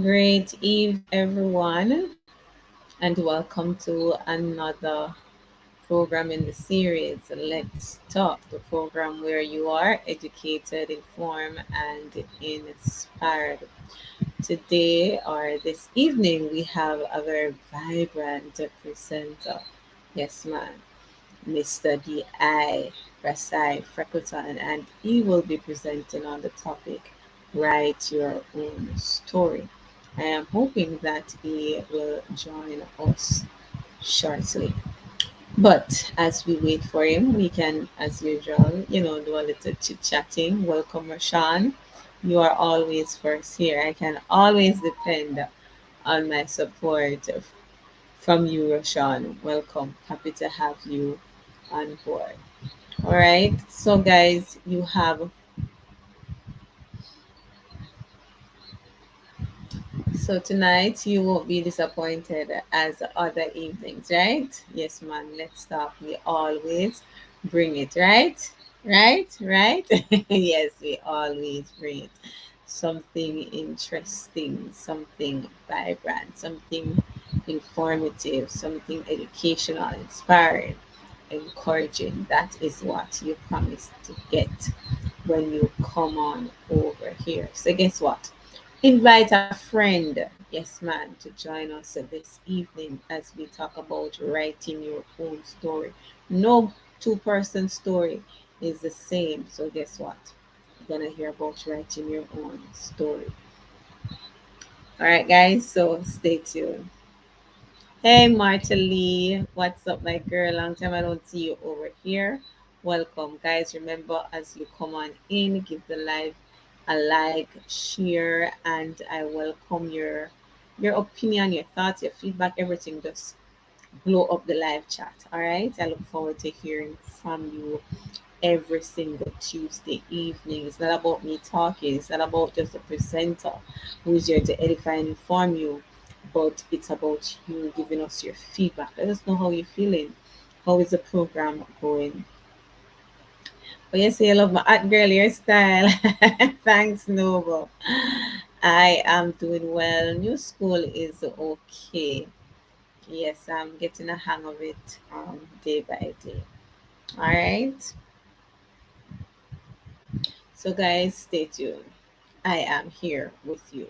Great eve, everyone, and welcome to another program in the series. Let's Talk, the program where you are educated, informed, and inspired. Today or this evening, we have a very vibrant presenter. Yes, man. Mr. D.I. Rasai Freckleton, and he will be presenting on the topic Write Your Own Story. I am hoping that he will join us shortly. But as we wait for him, we can, as usual, do a little chit chatting. Welcome, Rashan. You are always first here. I can always depend on my support from you, Rashan. Welcome. Happy to have you on board. All right. So, guys, so tonight you won't be disappointed as other evenings, right? Yes, man. Let's talk. We always bring it, right? Right? Yes, we always bring it. Something interesting, something vibrant, something informative, something educational, inspiring, encouraging. That is what you promise to get when you come on over here. So, guess what? Invite a friend, yes, man, to join us this evening as we talk about writing your own story. No two-person story is the same. So, guess what? You're going to hear about writing your own story. All right, guys, so stay tuned. Hey, Marta Lee, what's up, my girl? Long time I don't see you over here. Welcome, guys. Remember, as you come on in, give the live a like, share, and I welcome your opinion, your thoughts, your feedback, everything. Just blow up the live chat. All right. I look forward to hearing from you every single Tuesday evening. It's not about me talking, it's not about just the presenter who's here to edify and inform you, but it's about you giving us your feedback. Let us know how you're feeling. How is the program going? But yes, I love my art girl hairstyle. Thanks, Noble. I am doing well. New school is okay. Yes, I'm getting a hang of it day by day. All right. So, guys, stay tuned. I am here with you.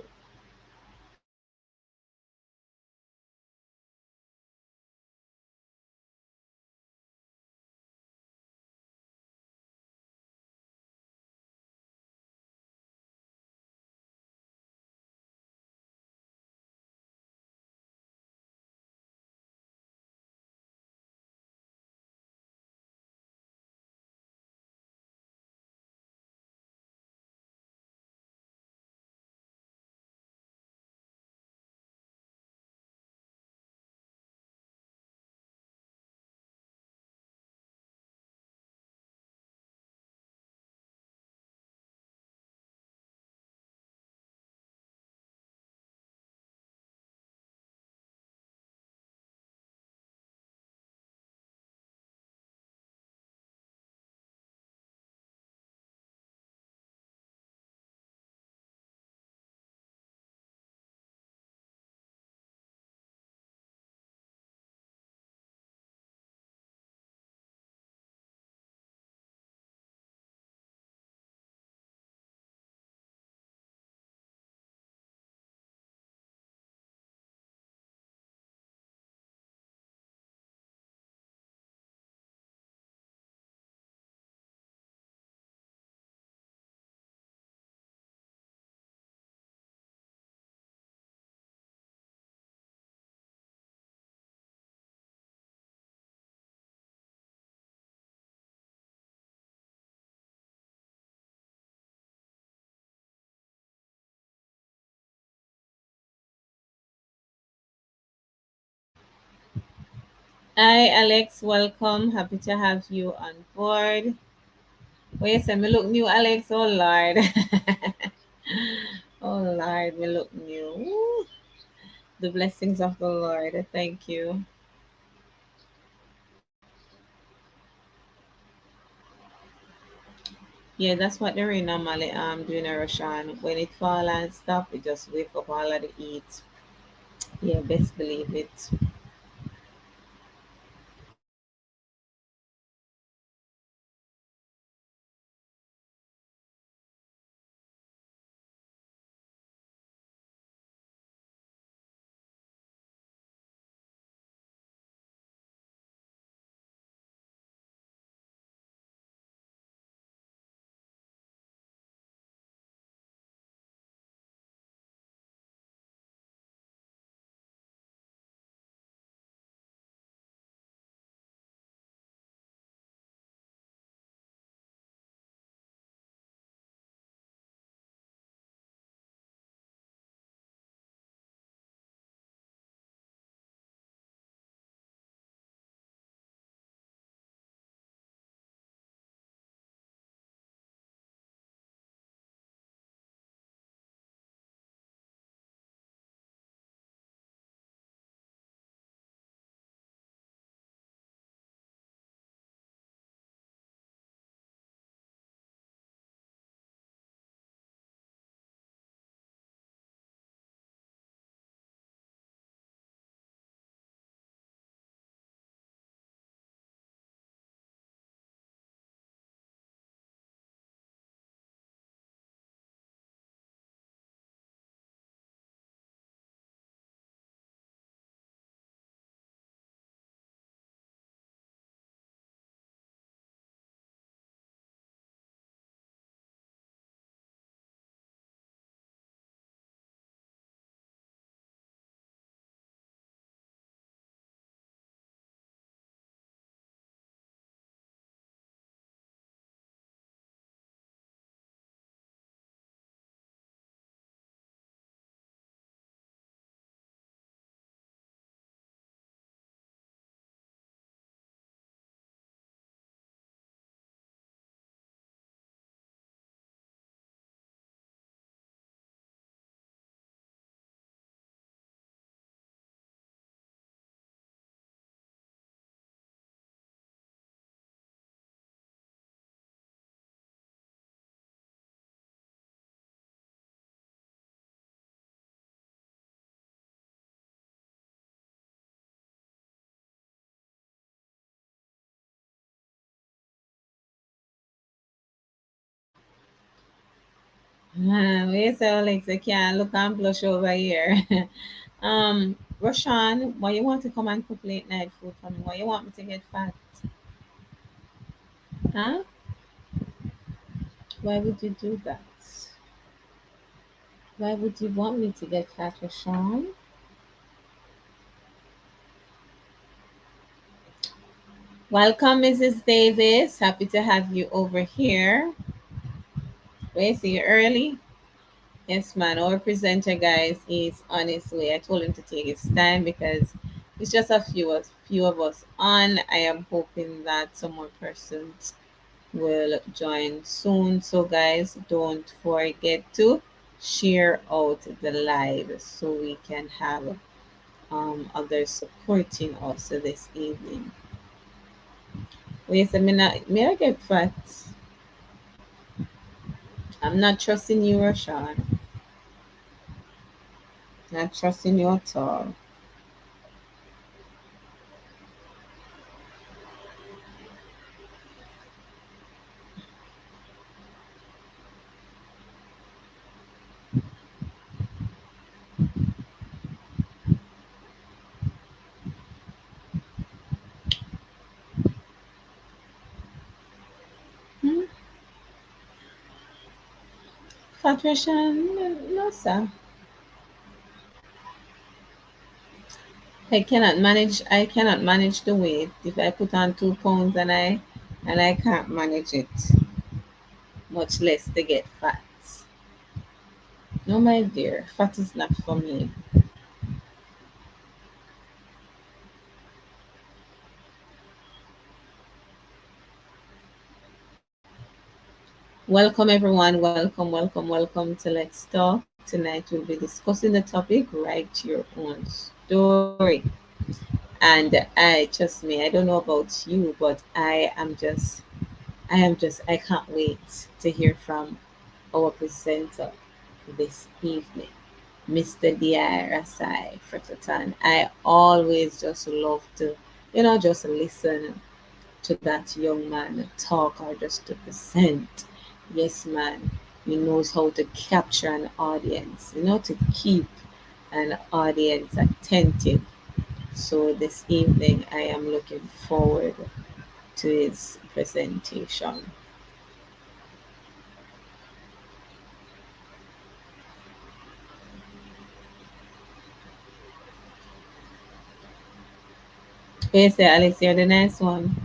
Hi, Alex. Welcome. Happy to have you on board. Wait, me look new, Alex. Oh, Lord. Oh, Lord, me look new. Woo. The blessings of the Lord. Thank you. Yeah, that's what the rain normally doing a Roshan. When it fall and stuff, it just wake up all of the heat. Yeah, best believe it. We say Alex, I can't look and blush over here. Roshan, why you want to come and cook late night food for me? Why you want me to get fat? Huh? Why would you do that? Why would you want me to get fat, Roshan? Welcome, Mrs. Davis. Happy to have you over here. Wait, see you early? Yes, man. Our presenter, guys, is on his way. I told him to take his time because it's just a few of us on. I am hoping that some more persons will join soon. So, guys, don't forget to share out the live so we can have others supporting us this evening. Wait a minute, may I get fat? I'm not trusting you, Rashawn. Not trusting you at all. Hmm? Fat Rashawn? No, no, sir. I cannot manage the weight. If I put on 2 pounds and I can't manage it, much less to get fat. No, my dear, fat is not for me. Welcome, everyone. Welcome, welcome, welcome to Let's Talk. Tonight we'll be discussing the topic Write Your Own Story. And I, trust me, I don't know about you, but I am just I can't wait to hear from our presenter this evening, Mr. D.I. Rasai Fretatan. I always just love to, just listen to that young man talk or just to present. Yes, man, he knows how to capture an audience, to keep an audience attentive. So this evening, I am looking forward to his presentation. Yes, Alex, you're the nice one.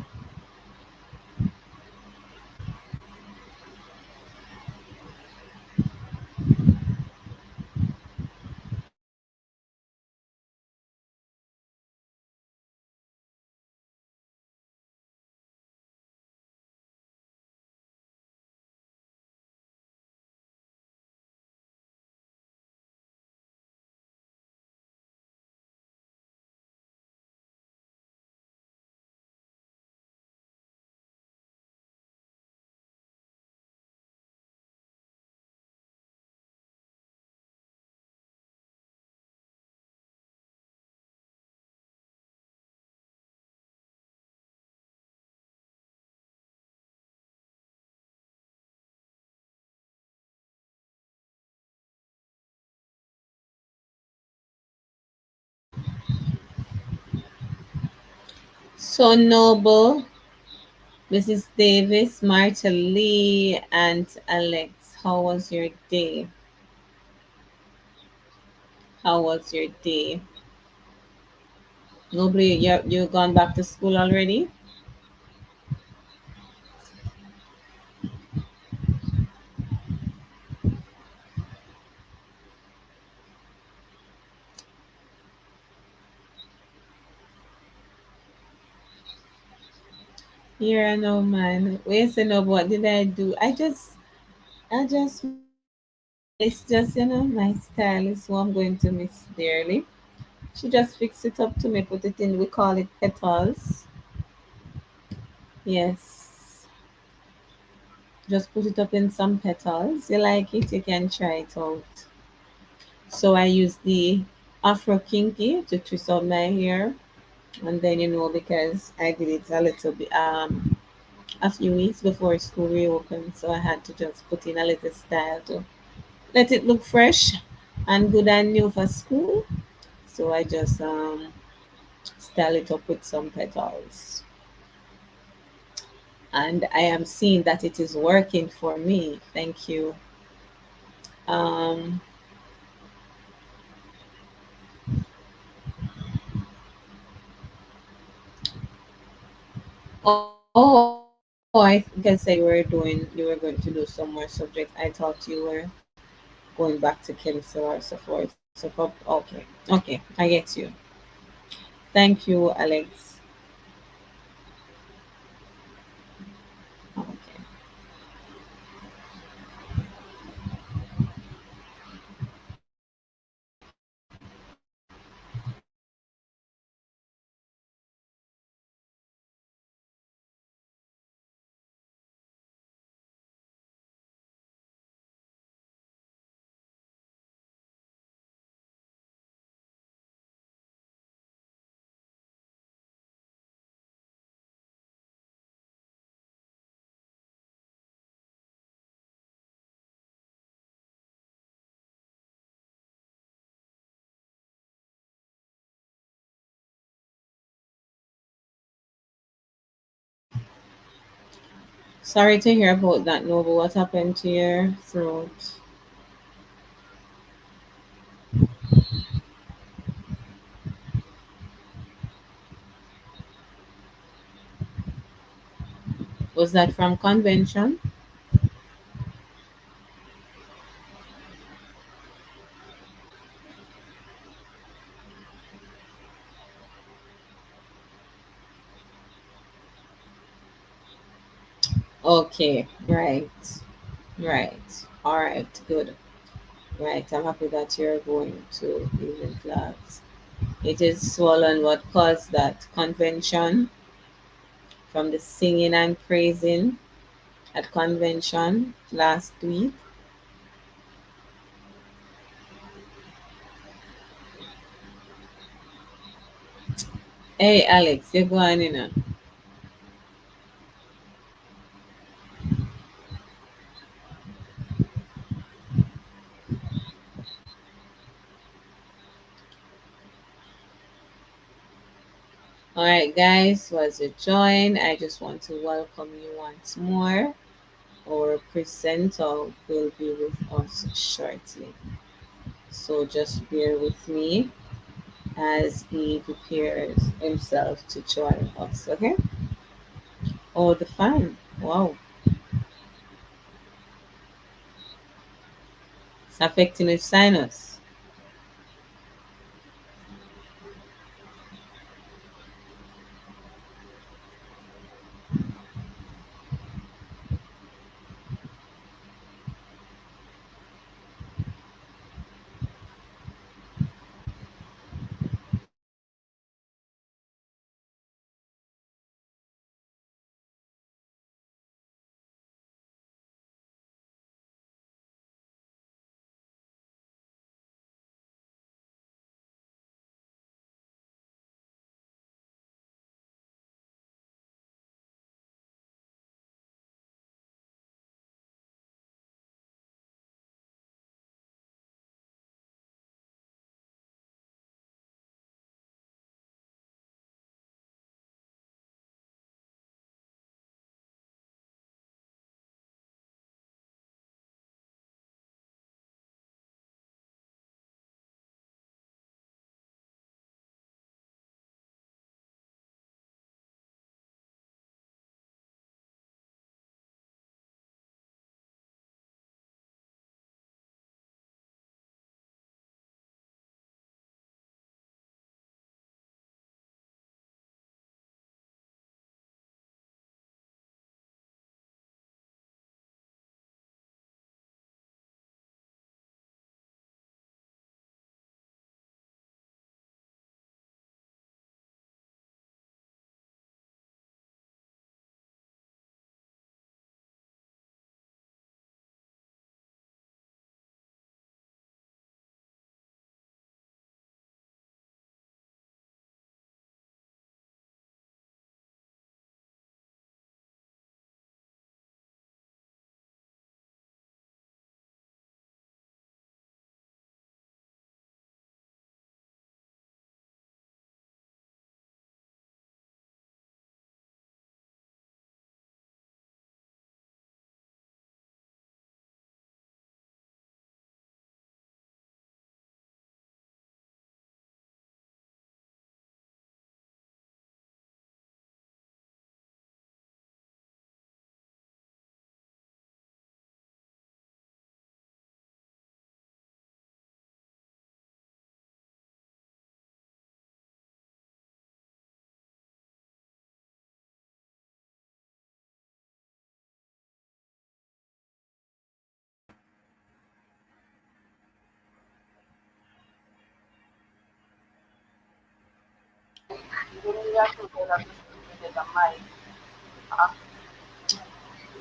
So Noble, Mrs. Davis, Marta Lee, and Alex. How was your day? How was your day? Nobody, you gone back to school already? Yeah, no man. Wait, say no, what did I do? My stylist just, my stylist who I'm going to miss dearly. She just fixed it up to me, put it in, we call it petals. Yes. Just put it up in some petals. You like it, you can try it out. So I use the Afro Kinky to twist out my hair. And then, because I did it a little bit, a few weeks before school reopened. So I had to just put in a little style to let it look fresh and good and new for school. So I just style it up with some petals. And I am seeing that it is working for me. Thank you. Um, oh, I guess that you were going to do some more subjects. I thought you were going back to chemistry or so forth. Okay, okay, I get you. Thank you, Alex. Okay. Sorry to hear about that, Noble. What happened to your throat? Was that from convention? Okay, right, right. All right, good. Right, I'm happy that you're going to evening class. It is swollen. What caused that? Convention from the singing and praising. at convention last week. Hey Alex, you're going in. All right, guys, was a join. I just want to welcome you once more. Our presenter will be with us shortly. So just bear with me as he prepares himself to join us, okay? Oh, the fan. Wow. It's affecting his sinus.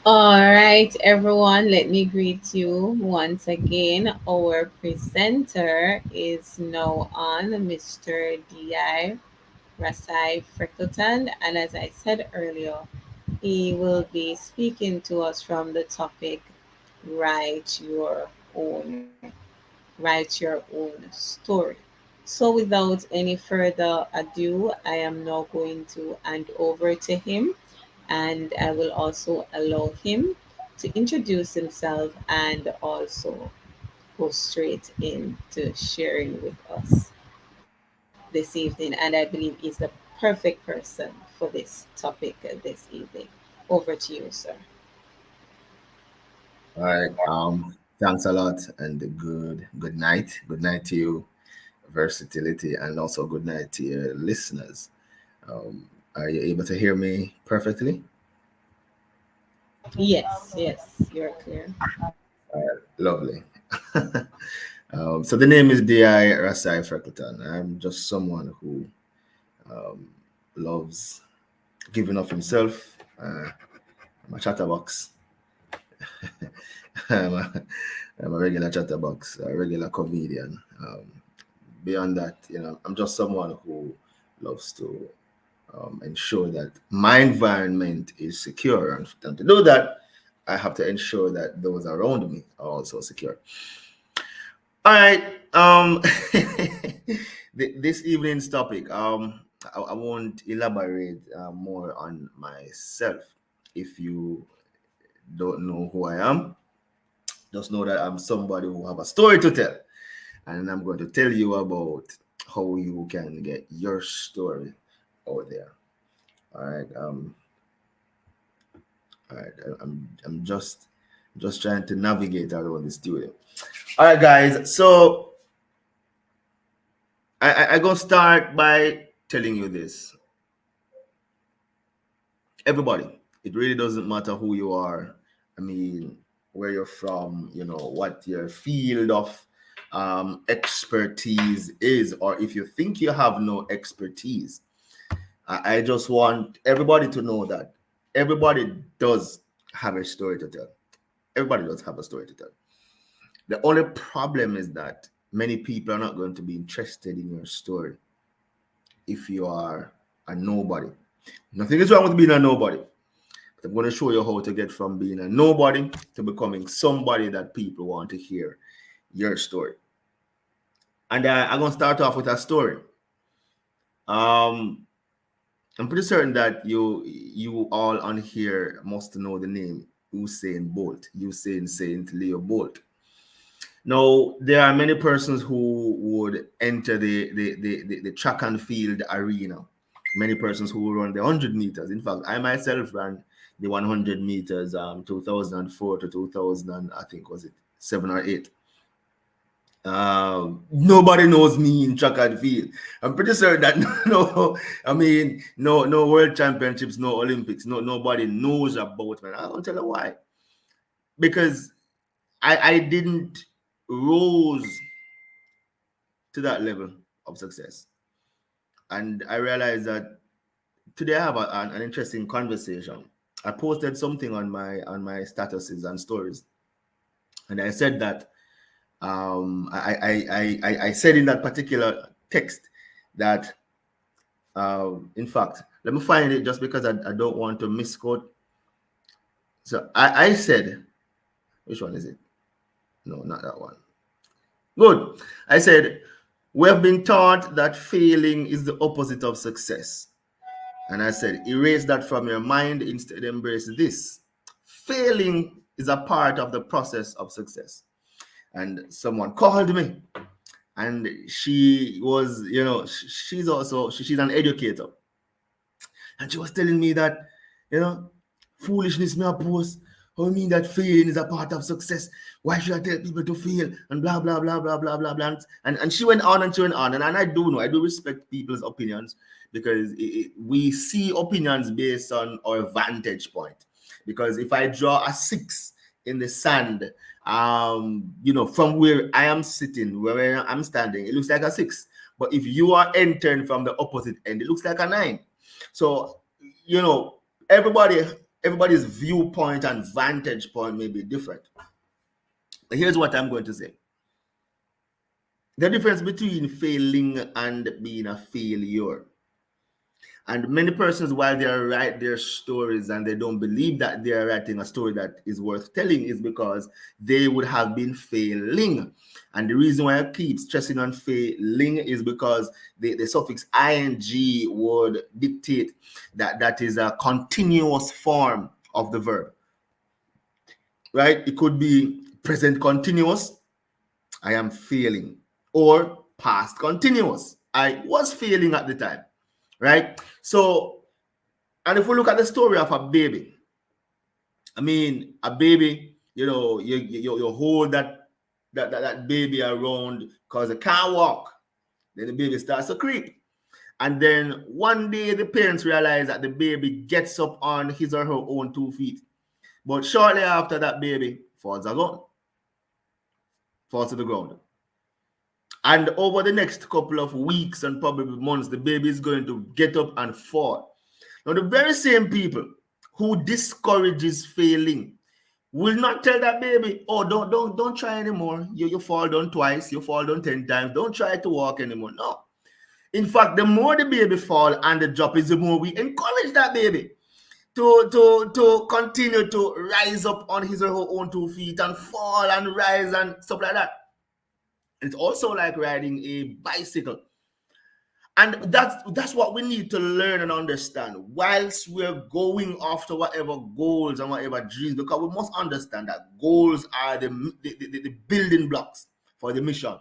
All right, everyone, let me greet you once again. Our presenter is now on, Mr. D.I. Rasai Freckleton. And as I said earlier, he will be speaking to us from the topic Write Your Own. Write Your Own Story. So, without any further ado, I am now going to hand over to him, and I will also allow him to introduce himself and also go straight into sharing with us this evening. And I believe he's the perfect person for this topic this evening. Over to you, sir. All right. Thanks a lot, and good night. Good night to you, Versatility, and also good night to your listeners. Are you able to hear me perfectly? Yes, yes, you're clear. Lovely. So the name is Di Rasai Freckleton. I'm just someone who um, loves giving of himself. I'm a chatterbox. I'm a regular chatterbox, a regular comedian. Beyond that, I'm just someone who loves to ensure that my environment is secure. And to do that, I have to ensure that those around me are also secure. All right. This evening's topic. I won't elaborate more on myself. If you don't know who I am, just know that I'm somebody who have a story to tell, and I'm going to tell you about how you can get your story out there. All right. All right. I'm just trying to navigate around the studio. All right, guys. So I gonna start by telling you this. Everybody, it really doesn't matter who you are. I mean, where you're from, what your field of expertise is, or if you think you have no expertise. I just want everybody to know that everybody does have a story to tell. Everybody does have a story to tell. The only problem is that many people are not going to be interested in your story if you are a nobody. Nothing is wrong with being a nobody. I'm going to show you how to get from being a nobody to becoming somebody that people want to hear your story. And I'm going to start off with a story. Um, I'm pretty certain that you all on here must know the name Usain Bolt, Usain Saint Leo Bolt. Now, there are many persons who would enter the track and field arena. Many persons who run the 100 meters. In fact, I myself ran the 100 meters 2004 to 2000, I think, was it 7 or 8. Nobody knows me in track and field. I'm pretty certain that no world championships, no Olympics, nobody knows about me. I'll tell you why. Because I didn't rose to that level of success. And I realized that today I have an interesting conversation. I posted something on my statuses and stories, and I said that I said in that particular text that in fact, let me find it just because I don't want to misquote. So I said, which one is it? No, not that one. Good. I said, we have been taught that failing is the opposite of success. And I said, erase that from your mind, instead embrace this. Failing is a part of the process of success. And someone called me, and she was, she's an educator. And she was telling me that, you know, foolishness may oppose. How you mean that failing is a part of success? Why should I tell people to fail? And blah, blah, blah, blah, blah, blah, blah. And she went on and she went on. And I do know, I do respect people's opinions because we see opinions based on our vantage point. Because if I draw a 6 in the sand, from where I am sitting, where I'm standing, it looks like a 6. But if you are entering from the opposite end, it looks like a 9. So, you know, everybody's viewpoint and vantage point may be different. But here's what I'm going to say. The difference between failing and being a failure. And many persons, while they write their stories and they don't believe that they are writing a story that is worth telling, is because they would have been failing. And the reason why I keep stressing on failing is because the suffix ing would dictate that is a continuous form of the verb. Right? It could be present continuous, I am failing, or past continuous, I was failing at the time. Right? So, and if we look at the story of a baby, I mean, a baby, you hold that baby around because it can't walk. Then the baby starts to creep. And then one day the parents realize that the baby gets up on his or her own 2 feet. But shortly after, that baby falls to the ground. And over the next couple of weeks and probably months, the baby is going to get up and fall. Now, the very same people who discourages failing Will not tell that baby, oh, don't try anymore. You fall down twice, you fall down 10 times. Don't try to walk anymore. No. In fact, the more the baby fall and the drop is, the more we encourage that baby to continue to rise up on his or her own 2 feet and fall and rise and stuff like that. It's also like riding a bicycle. And that's what we need to learn and understand whilst we're going after whatever goals and whatever dreams, because we must understand that goals are the building blocks for the mission.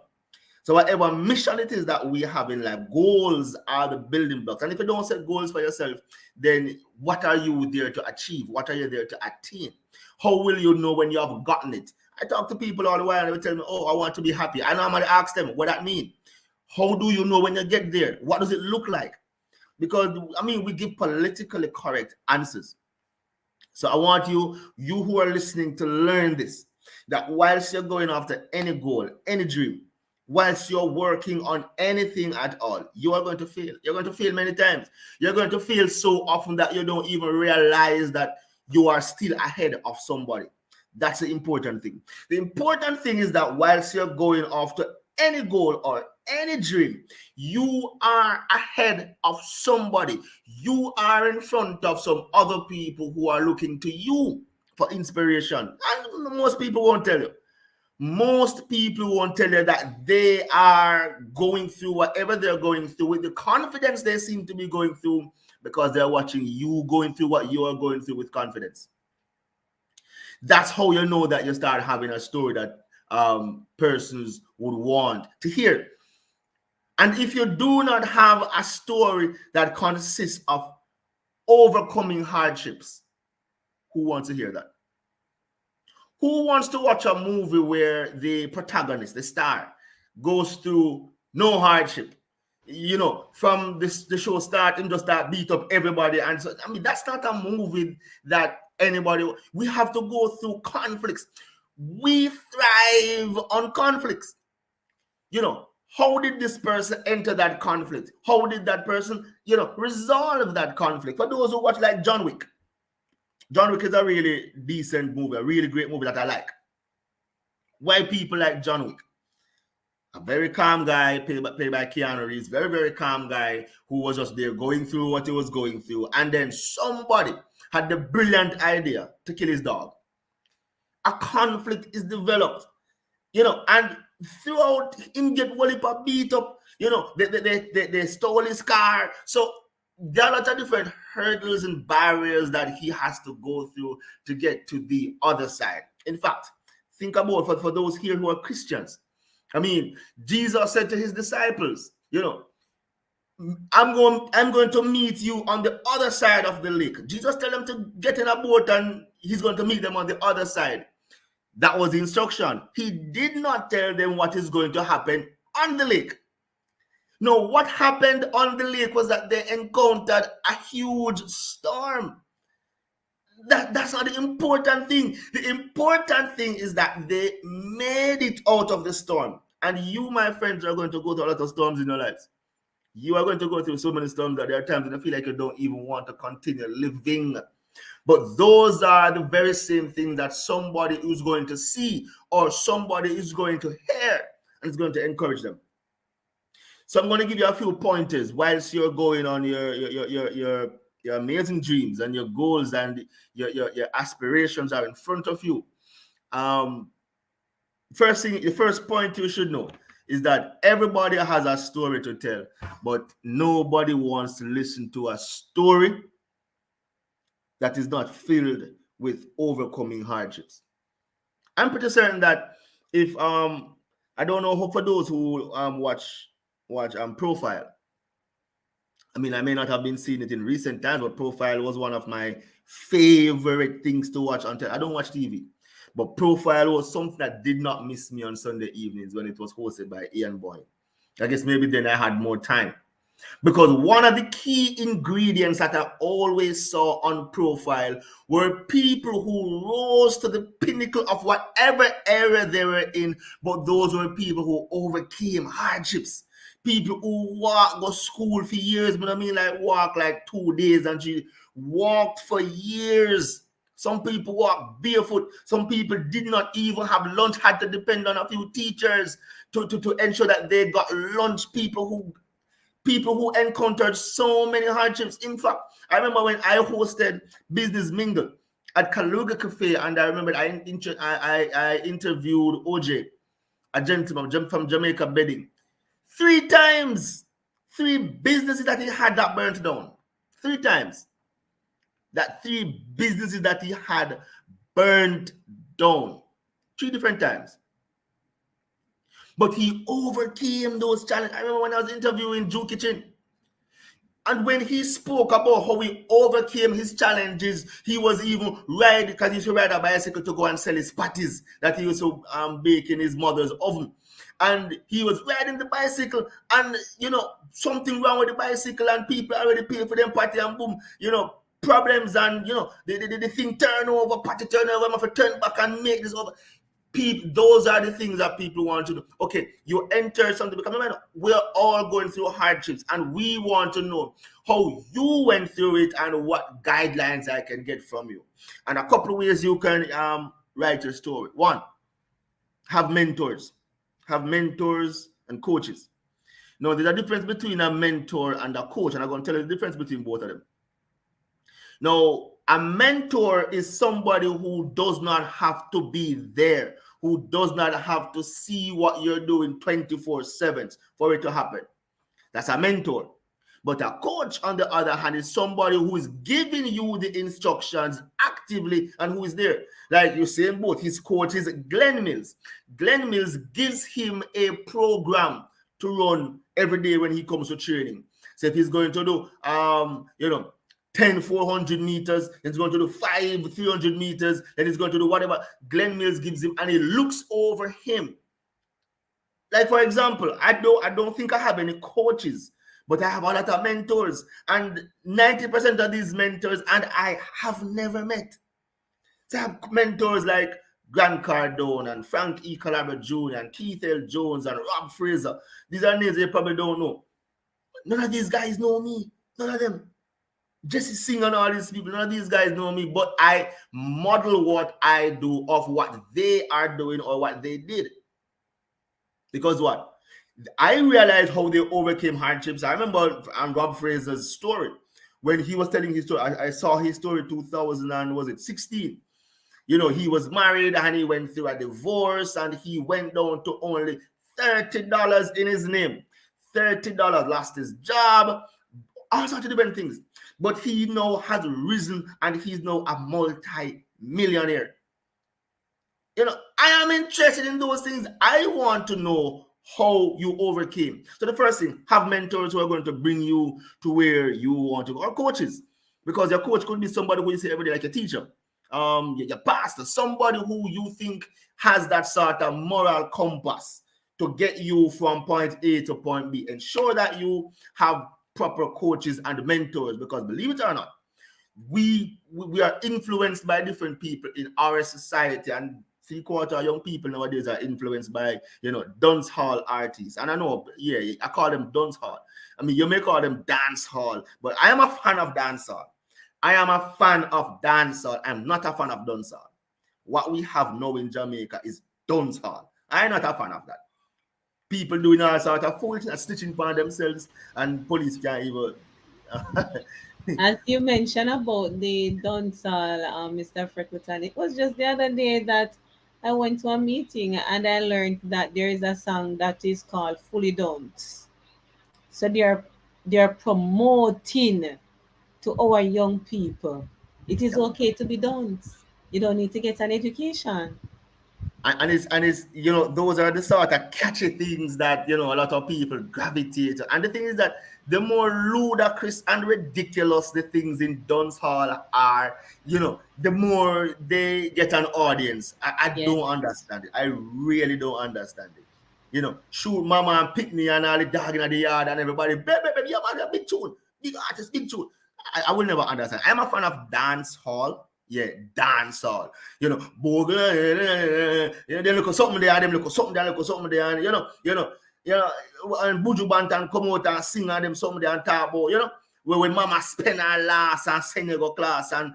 So whatever mission it is that we have in life, goals are the building blocks. And if you don't set goals for yourself, then what are you there to achieve? What are you there to attain? How will you know when you have gotten it? I talk to people all the while and they will tell me, oh, I want to be happy. I normally ask them what that means. How do you know when you get there? What does it look like? Because I mean, we give politically correct answers. So I want you who are listening, to learn this, that whilst you're going after any goal, any dream, whilst you're working on anything at all, you are going to fail. You're going to fail many times. You're going to fail so often that you don't even realize that you are still ahead of somebody. That's the important thing. The important thing is that whilst you're going after any goal or any dream, you are ahead of somebody. You are in front of some other people who are looking to you for inspiration. And most people won't tell you. Most people won't tell you that they are going through whatever they're going through with the confidence they seem to be going through, because they're watching you going through what you are going through with confidence. That's how you know that you start having a story that persons would want to hear. And if you do not have a story that consists of overcoming hardships, who wants to hear that? Who wants to watch a movie where the protagonist, the star, goes through no hardship? You know, from the show start and just start beat up everybody. And so, I mean, that's not a movie that anybody. We have to go through conflicts. We thrive on conflicts. You know, how did this person enter that conflict? How did that person, resolve that conflict? For those who watch like John Wick, John Wick is a really decent movie, a really great movie that I like. Why people like John Wick? A very calm guy, played by Keanu Reeves, very, very calm guy who was just there going through what he was going through. And then somebody had the brilliant idea to kill his dog. A conflict is developed, and throughout him get Wallipop beat up, they stole his car. So there are lots of different hurdles and barriers that he has to go through to get to the other side. In fact, think about for those here who are Christians. I mean, Jesus said to his disciples, I'm going to meet you on the other side of the lake. Jesus tell them to get in a boat and he's going to meet them on the other side. That was the instruction. He did not tell them what is going to happen on the lake. No, what happened on the lake was that they encountered a huge storm. That's not the important thing. The important thing is that they made it out of the storm. And you, my friends, are going to go through a lot of storms in your lives. You are going to go through so many storms that there are times when you feel like you don't even want to continue living. But those are the very same things that somebody is going to see or somebody is going to hear and is going to encourage them. So I'm going to give you a few pointers whilst you're going on your amazing dreams and your goals and your aspirations are in front of you. The first point you should know is that everybody has a story to tell, but nobody wants to listen to a story that is not filled with overcoming hardships. I'm pretty certain that if I don't know for those who watch Profile. I mean, I may not have been seeing it in recent times, but Profile was one of my favorite things to watch until I don't watch TV. But Profile was something that did not miss me on Sunday evenings when it was hosted by Ian Boy. I guess maybe then I had more time. Because one of the key ingredients that I always saw on Profile were people who rose to the pinnacle of whatever area they were in, but those were people who overcame hardships. People who go school for years, but I mean like walk like 2 days, and she walked for years Some people walk barefoot. Some people did not even have lunch, had to depend on a few teachers to ensure that they got lunch. People who encountered so many hardships. In fact, I remember when I hosted Business Mingle at Kaluga Cafe, and I remember I interviewed OJ, a gentleman from Jamaica Bedding. 3 times, 3 businesses that he had that burnt down. 3 times. That 3 businesses that he had burned down. 3 different times. But he overcame those challenges. I remember when I was interviewing Drew Kitchen, and when he spoke about how he overcame his challenges, he was even riding, because he used to ride a bicycle to go and sell his patties that he used to bake in his mother's oven. And he was riding the bicycle, and something wrong with the bicycle, and people already pay for them patty, and boom, problems, and the thing turn over, patty turn over, I have to turn back and make this over. People, those are the things that people want to do. Okay, you enter something, because remember, we're all going through hardships, and we want to know how you went through it and what guidelines I can get from you. And a couple of ways you can write your story. One, have mentors. Have mentors and coaches. Now, there's a difference between a mentor and a coach, and I'm going to tell you the difference between both of them. Now, a mentor is somebody who does not have to be there, who does not have to see what you're doing 24/7 for it to happen. That's a mentor. But a coach, on the other hand, is somebody who is giving you the instructions actively and who is there. Like you say in both, his coach is Glenn Mills. Glenn Mills gives him a program to run every day when he comes to training. So if he's going to do, 10 400 meters, he's going to do 5 300 meters, then he's going to do whatever Glenn Mills gives him, and he looks over him. Like, for example, I don't think I have any coaches, but I have a lot of mentors, and 90% of these mentors and I have never met. So I have mentors like Grant Cardone and Frank E. Calabria Jr. and Keith L. Jones and Rob Fraser. These are names they probably don't know. None of these guys know me. None of them. Jesse Singh and all these people, none of these guys know me, but I model what I do of what they are doing or what they did. Because what? I realized how they overcame hardships. I remember Rob Fraser's story. When he was telling his story, I saw his story 2016. He was married and he went through a divorce, and he went down to only $30 in his name. $30, lost his job, all sorts of different things. But he now has risen, and he's now a multi-millionaire. I am interested in those things. I want to know how you overcame. So the first thing, have mentors who are going to bring you to where you want to go, or coaches, because your coach could be somebody who you say every day, like a teacher, your pastor, somebody who you think has that sort of moral compass to get you from point A to point B. Ensure that you have proper coaches and mentors, because believe it or not, we are influenced by different people in our society, and 3/4 of young people nowadays are influenced by dance hall artists. And I know, yeah, I call them dance hall. I mean, you may call them dance hall, but I am a fan of dance hall. I am a fan of dance hall. I'm not a fan of dance hall. What we have now in Jamaica is dance hall. I'm not a fan of that. People doing all sort of foolishness, snitching upon themselves, and police can't even. As you mentioned about the dancehall, Mr. Freckleton, it was just the other day that I went to a meeting and I learned that there is a song that is called Fully Dance. So they're promoting to our young people. It is okay to be dance. You don't need to get an education. And it's those are the sort of catchy things that a lot of people gravitate to. And the thing is that the more ludicrous and ridiculous the things in dance hall are, the more they get an audience. I Yes. don't understand it. I really don't understand it. Shoot mama and pick me and all the dog in the yard and everybody, baby, yeah, man, a big tune, big artist, big tune. I will never understand. I'm a fan of dance hall. Yeah, dance hall. Bogle, they look at something there, them look at something there, look at something there, and and Buju Bantan come out and sing and them something there and talk about, where when mama spend her last and send you go class and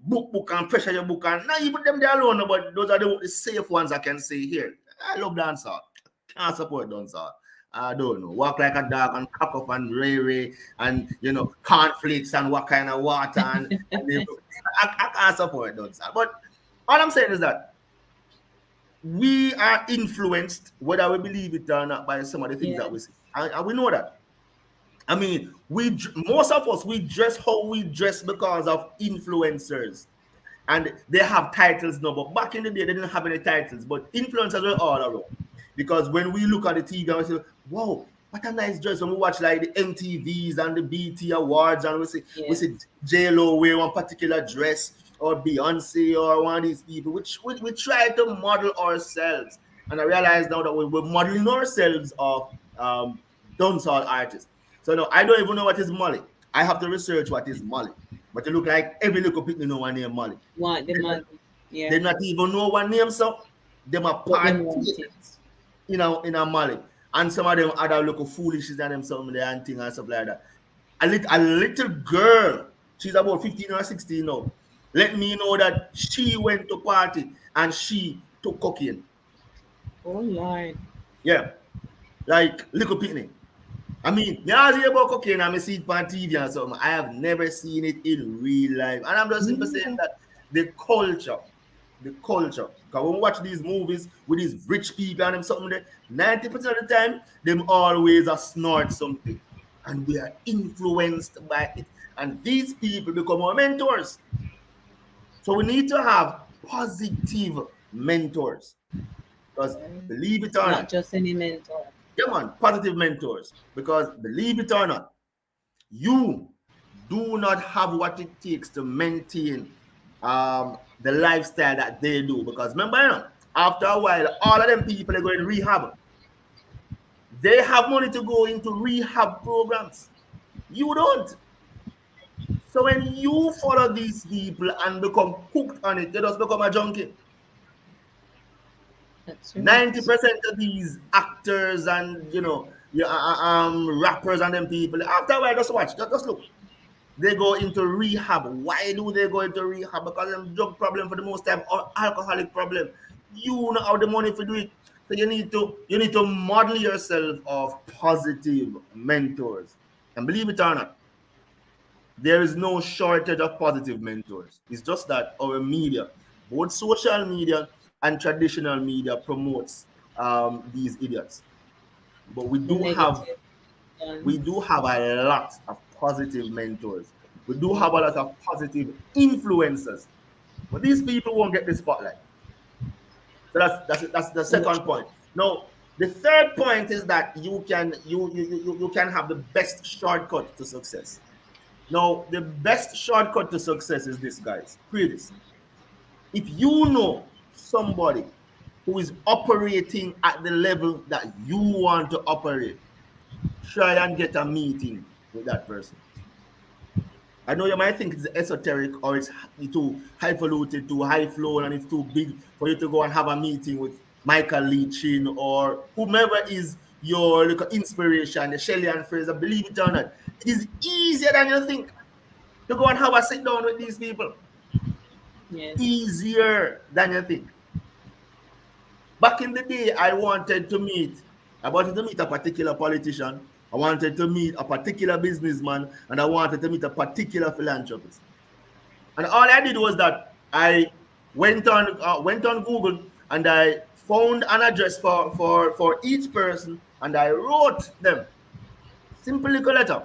book and pressure your book and not even them they alone, but those are the safe ones I can say here. I love dancehall. Can't support dancehall. I don't know. Walk like a dog and cock up and ray and cornflakes and what kind of water I can't support dancehall. But all I'm saying is that we are influenced, whether we believe it or not, by some of the things that we see. Yes. And we know that. I mean, most of us we dress how we dress because of influencers, and they have titles now. But back in the day, they didn't have any titles, but influencers were all around. Because when we look at the TV and we say, "Wow, what a nice dress!" When we watch like the MTVs and the BT Awards, and we see Yes. J Lo wear one particular dress, or Beyonce, or one of these people, which we try to model ourselves. And I realize now that we're modeling ourselves of dancehall artists. So no, I don't even know what is Molly. I have to research what is Molly. But you look like every little people know one name Molly. Want the They not, money. they Yeah. not even know one name, so them are But them part want it. in a Molly. And some of them other look foolishness and them something there and thing and stuff like that. A little girl, she's about 15 or 16 now. Let me know that she went to party and she took cocaine. Oh Lord. Yeah, like little pitney. I mean, me always hear about cocaine and I see it on TV and something. I have never seen it in real life. And I'm just simply saying Yeah. that the culture. Because when we watch these movies with these rich people and them something there, 90% of the time, them always a snort something. And we are influenced by it. And these people become our mentors. So we need to have positive mentors. Because believe it or Not not, just any mentor. come on, positive mentors. Because believe it or not, you do not have what it takes to maintain the lifestyle that they do. Because remember, after a while, all of them people are going to rehab. They have money to go into rehab programs. You don't. So when you follow these people and become hooked on it, they just become a junkie. That's right. 90% of these actors and rappers and them people, after a while, just watch, just look. They go into rehab. Why do they go into rehab? Because of drug problem for the most time or alcoholic problem. You know how the money for do it. So you need to model yourself of positive mentors. And believe it or not, there is no shortage of positive mentors. It's just that our media, both social media and traditional media, promotes these idiots. But we The do have negative we do ones. have a lot of positive mentors. We do have a lot Yes. of positive influencers. But these people won't get the spotlight. So that's the So second true. point. Now, the third point is that you can have the best shortcut to success. Now, the best shortcut to success is this, guys. Hear this. If you know somebody who is operating at the level that you want to operate, try and get a meeting with that person. I know you might think it's esoteric or it's too highfalutin, too high flown, and it's too big for you to go and have a meeting with Michael Leachin or whomever is your little inspiration, the Shelley and Fraser. Believe it or not, it is easier than you think to go and have a sit down with these people. Yes. Easier than you think. Back in the day, I wanted to meet a particular politician, I wanted to meet a particular businessman, and I wanted to meet a particular philanthropist. And all I did was that I went on Google and I found an address for each person and I wrote them simple little letter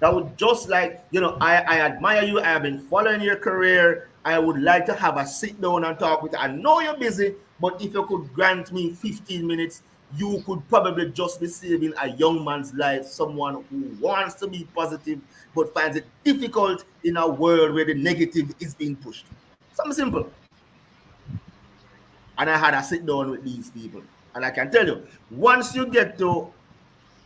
that would just like, I admire you. I have been following your career. I would like to have a sit down and talk with you. I know you're busy, but if you could grant me 15 minutes, you could probably just be saving a young man's life, someone who wants to be positive but finds it difficult in a world where the negative is being pushed. Something simple. And I had a sit down with these people. And I can tell you, once you get to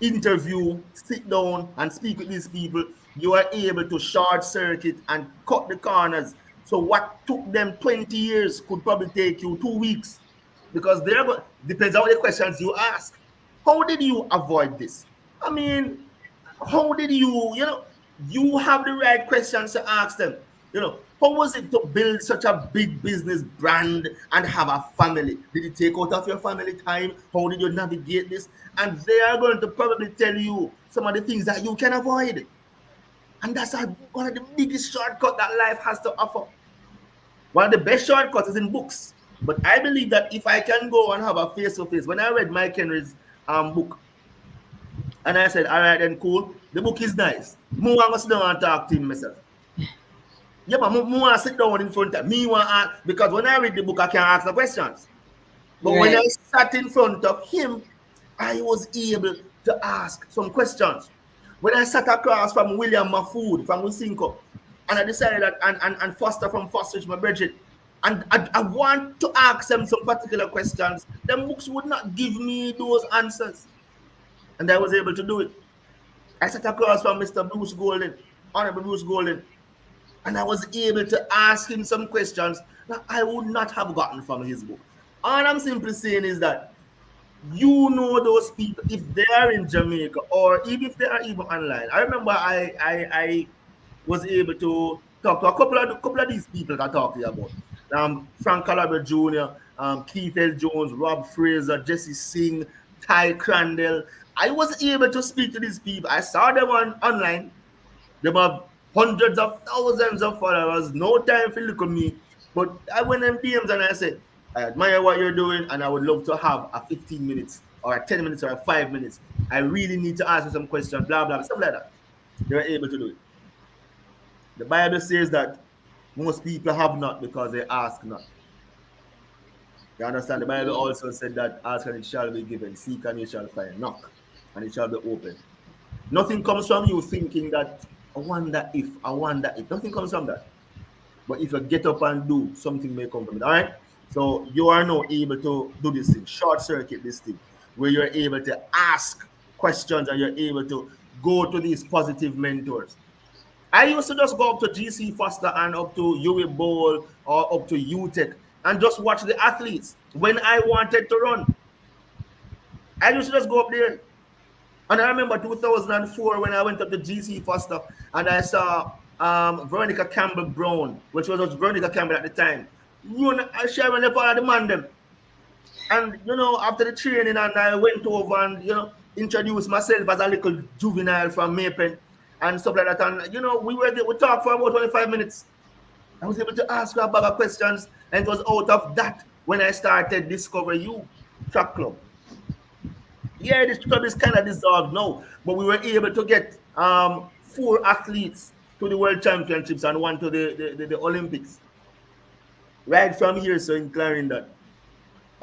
interview, sit down, and speak with these people, you are able to short circuit and cut the corners. So what took them 20 years could probably take you 2 weeks because depends on the questions you ask. How did you avoid this? I mean, how did you? You have the right questions to ask them. How was it to build such a big business brand and have a family? Did it take out of your family time? How did you navigate this? And they are going to probably tell you some of the things that you can avoid. And that's one of the biggest shortcut that life has to offer. One of the best shortcuts is in books. But I believe that if I can go and have a face to face, when I read Mike Henry's book, and I said, all right, then cool. The book is nice. I want to sit down and talk to him myself. Yeah, but I want to sit down in front of me. Because when I read the book, I can ask the questions. But when I Right. sat in front of him, I was able to ask some questions. When I sat across from William Mafood from Wisinko, and I decided that, and Foster from Foster's, my Bridget, and I want to ask them some particular questions, them books would not give me those answers. And I was able to do it. I sat across from Mr. Bruce Golden, Honorable Bruce Golden, and I was able to ask him some questions that I would not have gotten from his book. All I'm simply saying is that those people, if they are in Jamaica or even if they are even online. I remember I was able to talk to a couple of these people that I talked to you about. Frank Calabar Jr., Keith L. Jones, Rob Fraser, Jesse Singh, Ty Crandall. I was able to speak to these people. I saw them online. They have hundreds of thousands of followers. No time for look at me. But I went in DMs and I said, I admire what you're doing and I would love to have a 15 minutes or a 10 minutes or a 5 minutes. I really need to ask you some questions, blah, blah, stuff like that. They were able to do it. The Bible says that most people have not because they ask not. You understand? The Bible Yes. also said that ask and it shall be given, seek and you shall find, knock and it shall be open. Nothing comes from you thinking that I wonder if. Nothing comes from that. But if you get up and do, something may come from it. All right. So you are now able to do this thing, short circuit this thing, where you're able to ask questions and you're able to go to these positive mentors. I used to just go up to GC Foster and up to Huey Bowl or up to UTEC and just watch the athletes when I wanted to run. I used to just go up there. And I remember 2004 when I went up to GC Foster and I saw Veronica Campbell Brown, which was Veronica Campbell at the time. I share when they follow the man them. And after the training, and I went over and introduced myself as a little juvenile from Mapen and stuff like that. And we talked for about 25 minutes. I was able to ask her a bag of questions, and it was out of that when I started Discover You Track Club. Yeah, this club is kind of dissolved now, but we were able to get four athletes to the World Championships and one to the Olympics right from here, so in Clarendon.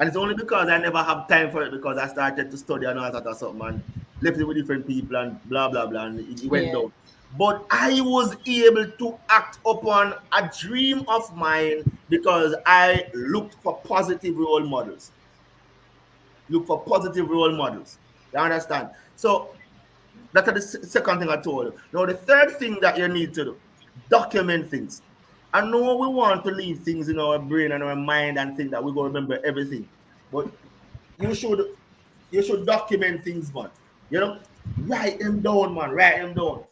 And it's only because I never have time for it because I started to study and all that or something and left it with different people and blah blah blah and it went Yeah. down. But I was able to act upon a dream of mine because I looked for positive role models. Look for positive role models. You understand? So that's the second thing I told you. Now, the third thing that you need to do, document things. I know we want to leave things in our brain and our mind and think that we're going to remember everything. But you should you should document things, man. Write them down, man. Write them down.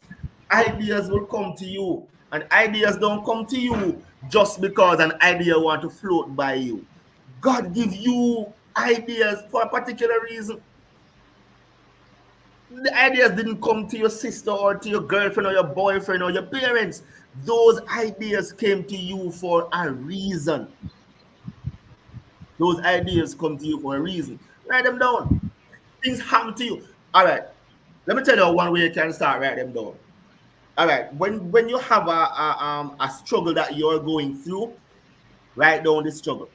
Ideas will come to you. And ideas don't come to you just because an idea want to float by you. God give you ideas for a particular reason. The ideas didn't come to your sister or to your girlfriend or your boyfriend or your parents. Those ideas came to you for a reason. Those ideas come to you for a reason. Write them down. Things happen to you. All right. Let me tell you one way you can start write them down. All right. When you have a struggle that you're going through, write down the struggle.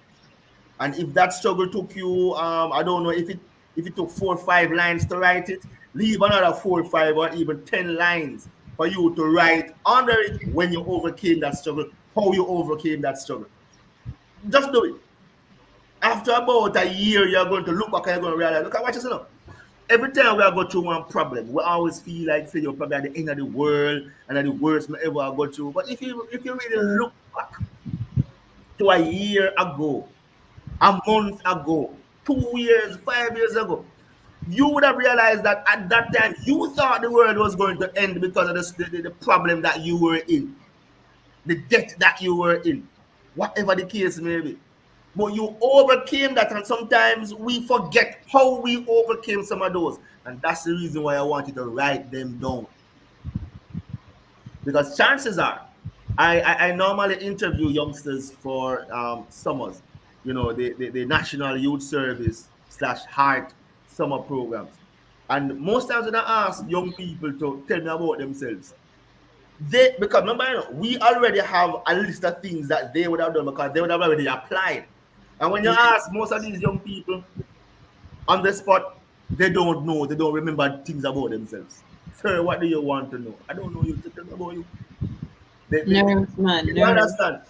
And if that struggle took you, I don't know if it took 4 or 5 lines to write it, leave another 4 or 5 or even 10 lines for you to write under it when you overcame that struggle, how you overcame that struggle. Just do it. After about a year, you're going to look back and you're going to realize, look at what you see now. Every time we are go through one problem, we always feel like you're probably at the end of the world and at the worst we ever go through. But if you really look back to a year ago, a month ago, 2 years, 5 years ago, you would have realized that at that time you thought the world was going to end because of the problem that you were in, the debt that you were in, whatever the case may be. But you overcame that, and sometimes we forget how we overcame some of those. And that's the reason why I want you to write them down. Because chances are, I normally interview youngsters for summers, the National Youth Service slash Heart summer programs. And most times when I ask young people to tell me about themselves, because remember, we already have a list of things that they would have done because they would have already applied. And when you ask most of these young people on the spot, they don't know, they don't remember things about themselves. Sir, what do you want to know? I don't know you to tell me about you. Nerves, man, You nerves. understand?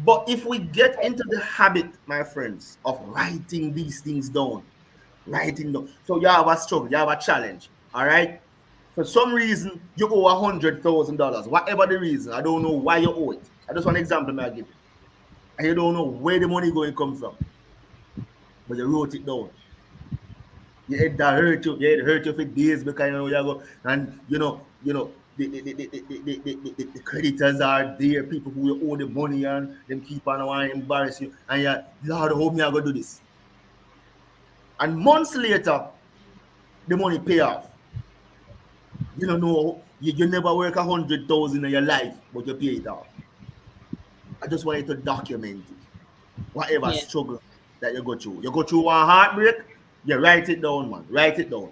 But if we get into the habit, my friends, of writing these things down, writing down. So you have a struggle, you have a challenge. All right. For some reason, you owe $100,000. Whatever the reason, I don't know why you owe it. I just one example may I give you. And you don't know where the money going to come from, but you wrote it down. Your head that hurt you, your head hurt you for days because you know you go and the creditors are there, people who you owe the money and them keep on want to embarrass you, and you Lord, hope me I go do this. And months later, the money pay off. You don't know, you never work 100,000 in your life, but you pay it off. I just want you to document it. Whatever Yeah. struggle that you go through. You go through one heartbreak, you write it down, man. Write it down.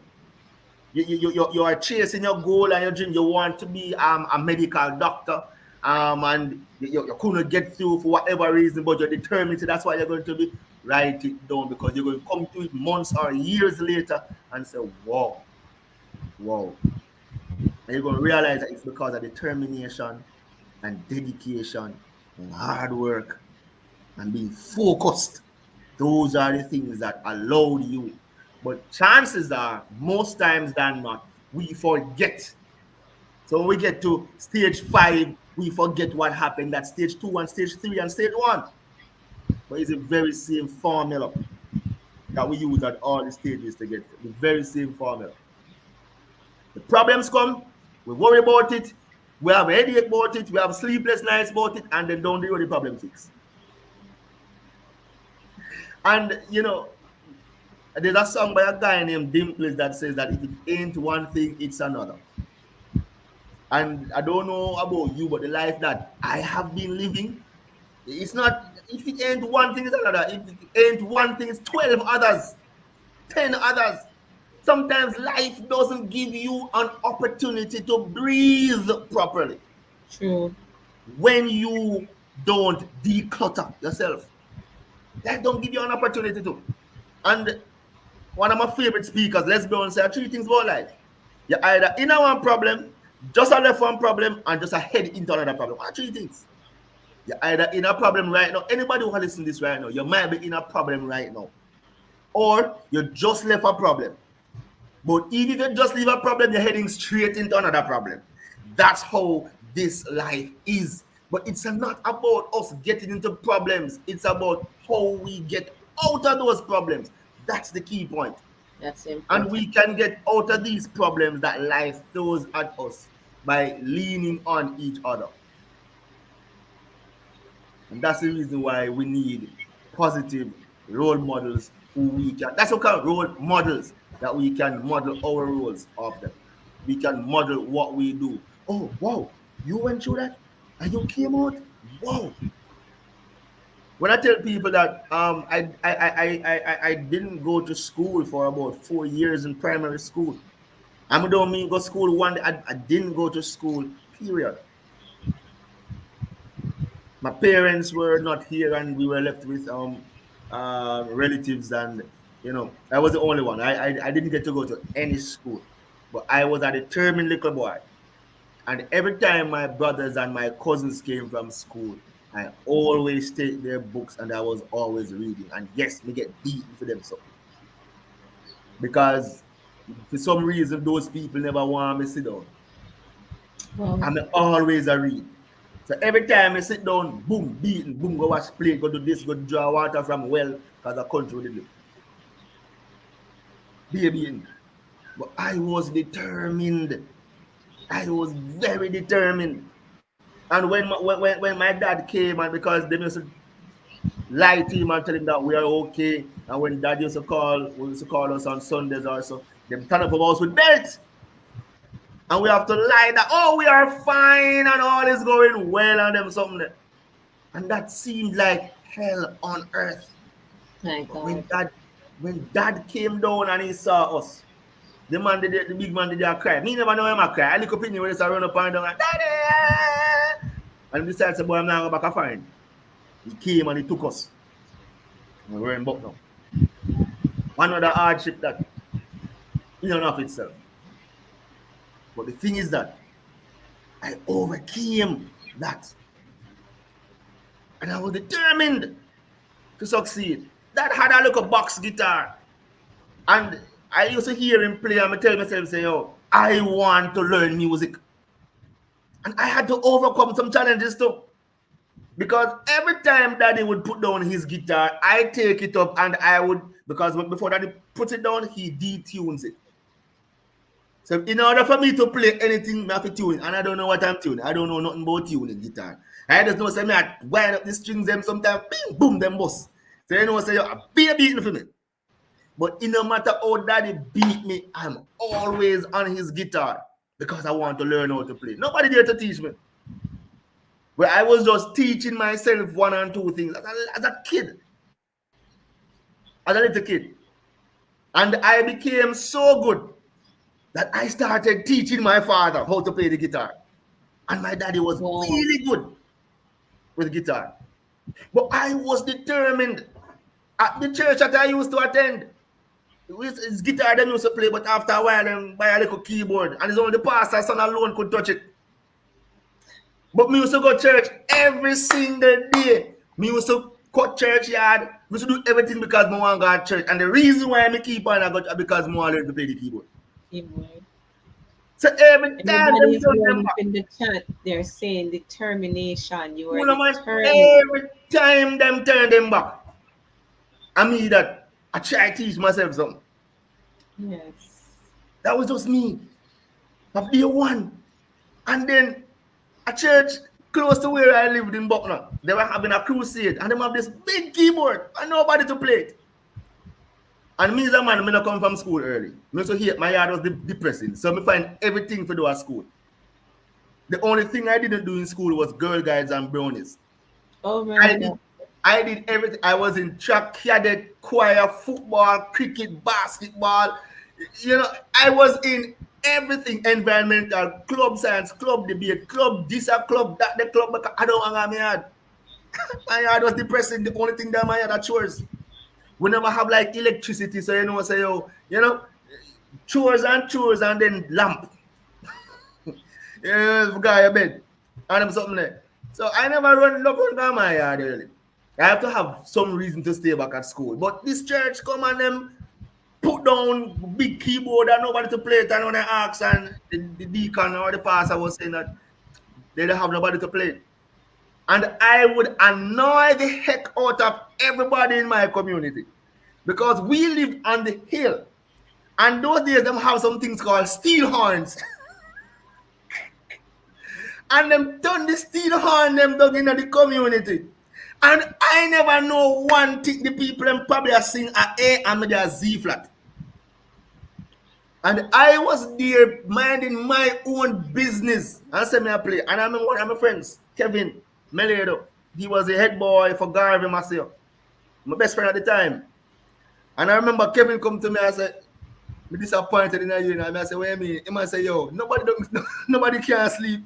You are chasing your goal and your dream. You want to be a medical doctor, and you couldn't get through for whatever reason, but you're determined. So that's why you're going to be. Write it down because you're going to come to it months or years later and say, wow, wow. And you're going to realize that it's because of determination and dedication and hard work and being focused. Those are the things that allowed you. But chances are, most times than not, we forget. So when we get to stage 5, we forget what happened at stage 2 and stage 3 and stage 1. But it's the very same formula that we use at all the stages to get the very same formula. The problems come, we worry about it, we have a headache about it, we have sleepless nights about it, and then don't do the problem fix. And there's a song by a guy named Dimples that says that if it ain't one thing, it's another. And I don't know about you, but the life that I have been living, it's not, if it ain't one thing, it's another. If it ain't one thing, it's 12 others, 10 others. Sometimes life doesn't give you an opportunity to breathe properly True. when you don't declutter yourself. Life don't give you an opportunity to. And one of my favorite speakers, let's be honest, say three things about life. You're either in a one problem, just a left one problem, and just a head into another problem. What are three things? You're either in a problem right now. Anybody who listen to this right now, you might be in a problem right now. Or you just left a problem. But even if you just leave a problem, you're heading straight into another problem. That's how this life is. But it's not about us getting into problems. It's about how we get out of those problems. That's the key point. That's And important. we can get out of these problems that life throws at us by leaning on each other. And that's the reason why we need positive role models who we can. That's what kind of role models that we can model our roles of them. We can model what we do. Oh, wow, you went through that and you came out. Wow. When I tell people that I didn't go to school for about 4 years in primary school. I don't mean go school one day. I didn't go to school, period. My parents were not here and we were left with relatives, and I was the only one. I didn't get to go to any school, but I was a determined little boy. And every time my brothers and my cousins came from school, I always take their books and I was always reading. And yes, me get beaten for them so, because for some reason those people never want me sit down. Wow. I'm always a read. So every time I sit down, boom, beaten, boom, go wash plate, go do this, go draw water from well, because the country did it. Be beaten. But I was determined. I was very determined. And when my dad came, and because they used to lie to him and tell him that we are okay, and when dad used to call us on Sundays also, them turn up about us with belts. And we have to lie that, oh, we are fine and all is going well and them something. And that seemed like hell on earth. My But God. when dad came down and he saw us, the big man did cry. Me never know him a cry. I look up in when he run up and down and daddy. And he decided to say, boy, I'm not going back a foreign. He came and he took us. And we're in Buck now. One other hardship that in and of itself. But the thing is that I overcame that. And I was determined to succeed. Dad had a little box guitar. And I used to hear him play and I tell myself, say, yo, I want to learn music. And I had to overcome some challenges too. Because every time Daddy would put down his guitar, I take it up and I would, because before Daddy puts it down, he detunes it. So in order for me to play anything, I have to tune, and I don't know what I'm tuning. I don't know nothing about tuning guitar. I just know say me I wind up the strings them sometimes, bing, boom, them bust. So you know say yo, be a beating for me. But it no matter how Daddy beat me, I'm always on his guitar because I want to learn how to play. Nobody there to teach me. But I was just teaching myself one and two things as a kid, as a little kid. And I became so good that I started teaching my father how to play the guitar. And my daddy was Wow. really good with guitar. But I was determined at the church that I used to attend. His guitar them used to play, but after a while, them buy a little keyboard, and it's only the pastor's son alone could touch it. But me used to go to church every single day. Me used to cut church yard. Me used to do everything because I want to go to church. And the reason why I keep on I got because I want to learn to play the keyboard. Keyboard. So every time Everybody them is turn blowing them up back, in the chat. They're saying determination. You are you know, man, determined. every time them turn them back, I mean that I try to teach myself something. Yes. That was just me. Of day one. And then a church close to where I lived in Bucknell, they were having a crusade and they have this big keyboard and nobody to play it. And me as a man, I not come from school early. Me so here, my yard was depressing. So I find everything to do at school. The only thing I didn't do in school was Girl Guides and Brownies. Oh my I did God. I did everything. I was in track, cadet, choir, football, cricket, basketball. You know, I was in everything: environmental, club science, club debate, club this, a club that, the club. But I don't hang on my yard. My yard was depressing. The only thing that my yard are chores. We never have like electricity, so you know, say chores and then lamp. Yeah, forgot your bed. And them something there. So I never run down my yard early. I have to have some reason to stay back at school. But this church come and them put down big keyboard and nobody to play it and when I ask and the deacon or the pastor was saying that they don't have nobody to play it. And I would annoy the heck out of everybody in my community because we lived on the hill. And those days them have some things called steel horns. And them turn the steel horn them dug in the community. And I never know one thing the people them probably are sing A and maybe a Z flat. And I was there minding my own business. And say me I play. And I remember one of my friends, Kevin Meledo. He was a head boy for Garvey Maceo. My best friend at the time. And I remember Kevin come to me and said, me disappointed in you. And I said, what you mean? He might say, yo, nobody can sleep.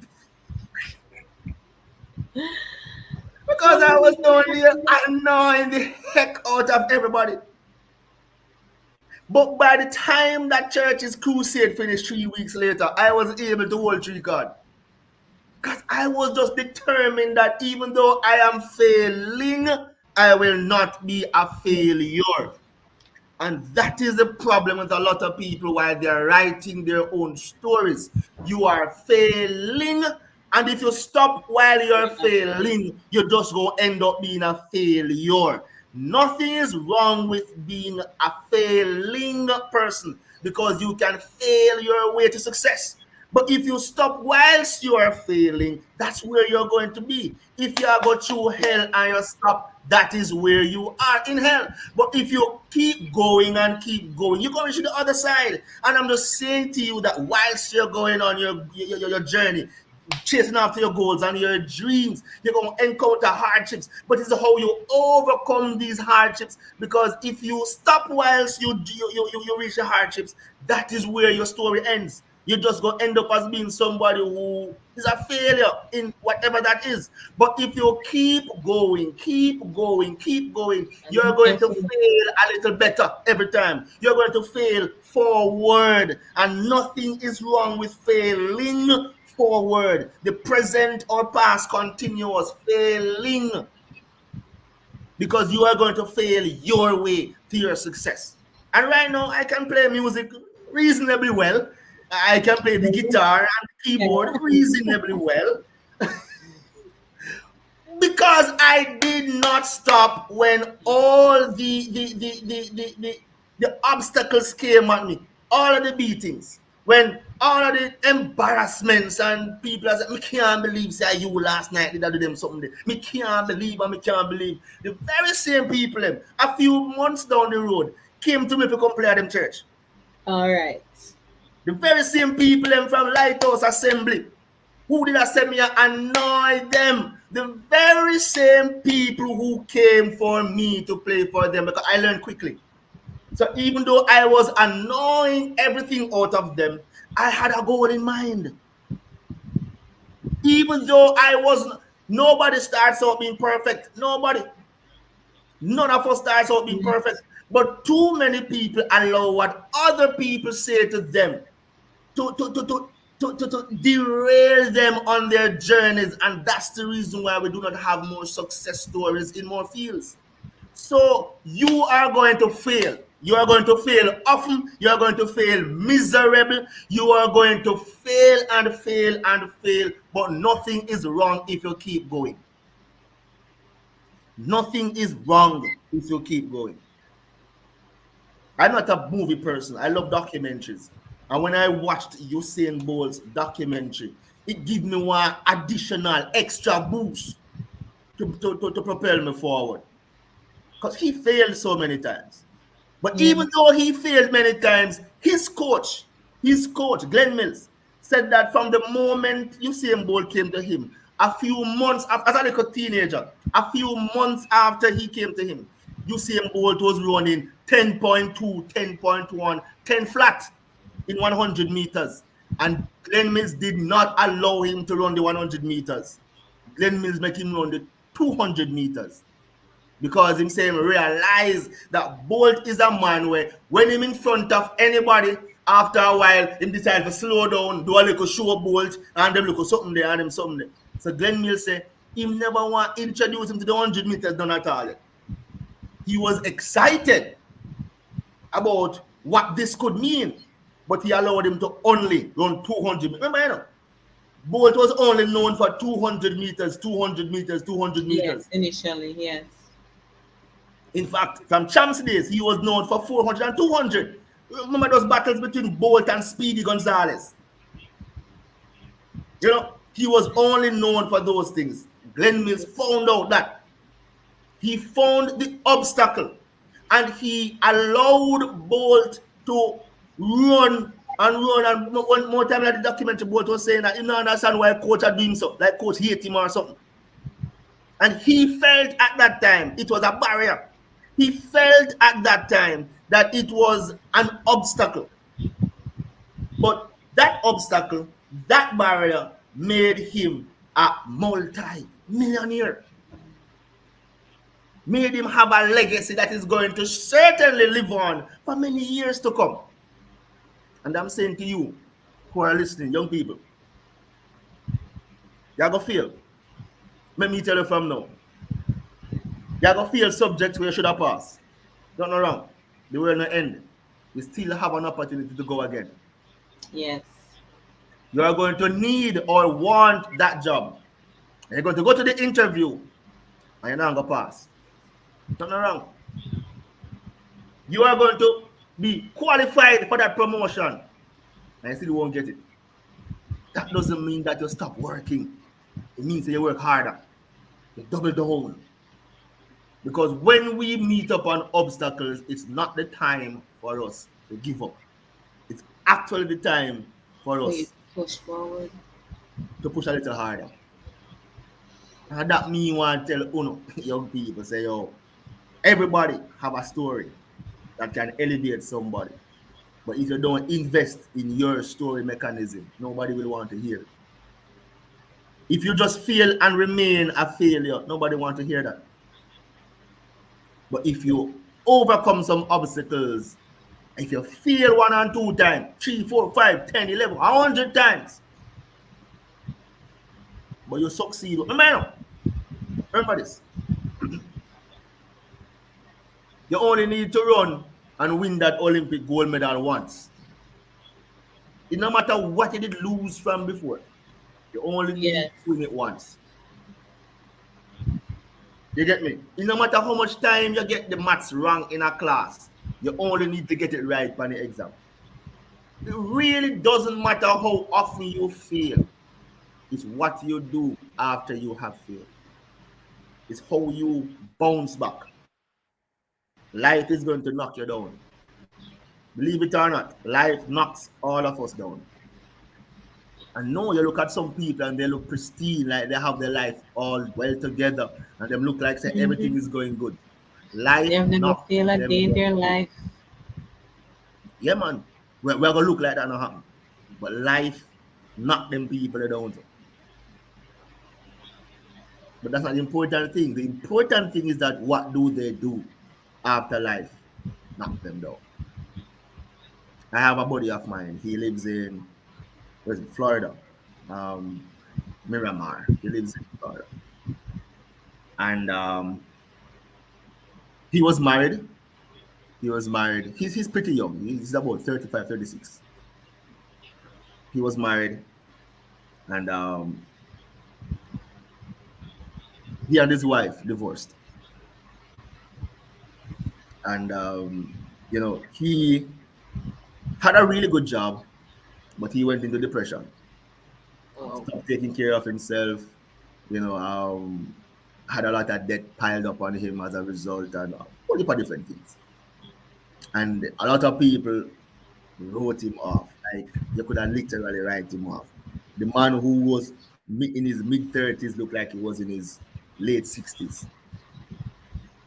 Because I was down there annoying the heck out of everybody. But by the time that church's crusade finished 3 weeks later, I was able to hold three cards. Because I was just determined that even though I am failing, I will not be a failure. And that is the problem with a lot of people while they're writing their own stories. You are failing, and if you stop while you're failing, you're just going to end up being a failure. Nothing is wrong with being a failing person. because you can fail your way to success. But if you stop whilst you are failing, that's where you're going to be. If you are go through hell and you stop, that is where you are in hell. But if you keep going and keep going, you're going to the other side. And I'm just saying to you that whilst you're going on your journey, chasing after your goals and your dreams, you're going to encounter hardships. But it's how you overcome these hardships. Because if you stop whilst you reach the hardships, that is where your story ends. You're just going to end up as being somebody who is a failure in whatever that is. But if you keep going, keep going, keep going, you're going to Definitely. fail a little better every time. You're going to fail forward, and nothing is wrong with failing forward. The present or past continuous failing, because you are going to fail your way to your success. And right now, I can play music reasonably well. I can play the guitar and the keyboard reasonably well, because I did not stop when all the obstacles came at me, all of the beatings, when all of the embarrassments, and people are saying, me can't believe say you last night did I do them something. Me can't believe and me can't believe. The very same people them, a few months down the road came to me to come play at them church. All right. The very same people them from Lighthouse Assembly, who did I send me and annoy them? The very same people who came for me to play for them, because I learned quickly. So even though I was annoying everything out of them, I had a goal in mind. Even though I was, nobody starts out being perfect. Nobody. None of us starts out being perfect. Yes. But too many people allow what other people say to them to, to, to, to, to derail them on their journeys. And that's the reason why we do not have more success stories in more fields. So you are going to fail. You are going to fail often. You are going to fail miserable. You are going to fail and fail and fail. But nothing is wrong if you keep going. Nothing is wrong if you keep going. I'm not a movie person. I love documentaries. And when I watched Usain Bolt's documentary, it gave me one additional extra boost to propel me forward. Because he failed so many times. But Yeah. even though he failed many times, his coach, Glenn Mills, said that from the moment Usain Bolt came to him, a few months after, as a little teenager, a few months after he came to him, Usain Bolt was running 10.2, 10.1, 10 flat in 100 meters. And Glenn Mills did not allow him to run the 100 meters. Glenn Mills made him run the 200 meters, because him saying realize that Bolt is a man where when him in front of anybody, after a while, him decide to slow down, do a little show Bolt, and them look something there and them something there. So Glenn Mills say him never want to introduce him to the 100 meters done at all. He was excited about what this could mean, but he allowed him to only run 200 meters. Remember, you know, Bolt was only known for 200 meters, 200 meters, 200 Yes. meters. Initially, yes. In fact, from Champs days, he was known for 400 and 200. Remember those battles between Bolt and Speedy Gonzalez? You know, he was only known for those things. Glenn Mills found out that. He found the obstacle and he allowed Bolt to run and run. And one more time, like the documentary, Bolt was saying that he don't understand why coach are doing so, like coach hate him or something. And he felt at that time it was a barrier. He felt at that time that it was an obstacle. But that obstacle, that barrier, made him a multi-millionaire. Made him have a legacy that is going to certainly live on for many years to come. And I'm saying to you who are listening, young people, you're going to fail. Let me tell you from now. You're going to fail subjects where you should have passed. Don't know wrong. The world no end. You still have an opportunity to go again. Yes. You are going to need or want that job. And you're going to go to the interview and you're not going to pass. Don't know wrong. You are going to be qualified for that promotion, and you still won't get it. That doesn't mean that you stop working. It means that you work harder. You double down. Because when we meet up on obstacles, it's not the time for us to give up. It's actually the time for For you us to push forward. to push a little harder. And that me want to tell Uno, young people, say, yo, everybody have a story that can elevate somebody. But if you don't invest in your story mechanism, nobody will want to hear it. If you just fail and remain a failure, nobody want to hear that. But if you overcome some obstacles, if you fail 1 and 2 times, 3, 4, 5, 10, 11, 100 times, but you succeed. Remember this. You only need to run and win that Olympic gold medal once. It no matter what you did lose from before. You only need Yes. to win it once. You get me? It no matter how much time you get the maths wrong in a class, you only need to get it right on the exam. It really doesn't matter how often you fail. It's what you do after you have failed. It's how you bounce back. Life is going to knock you down. Believe it or not, life knocks all of us down. And no, you look at some people and they look pristine, like they have their life all well together, and them look like say everything is Mm-hmm. going good. Life They've never knocks failed a them day in down. their life. Yeah, man. We're gonna look like that not happen. But life knock them people down. But that's not the important thing. The important thing is that what do they do after life knock them down? I have a buddy of mine. He lives in where's it, Florida, um, Miramar. He lives in Florida, and he was married. He was married. He's pretty young. He's about 35, 36. He was married, and he and his wife divorced. And he had a really good job, but he went into depression. Oh, Stopped taking care of himself. You know, had a lot of debt piled up on him as a result, and a whole heap of different things. And a lot of people wrote him off. Like you could have literally write him off. The man who was in his mid 30s looked like he was in his late 60s. oh.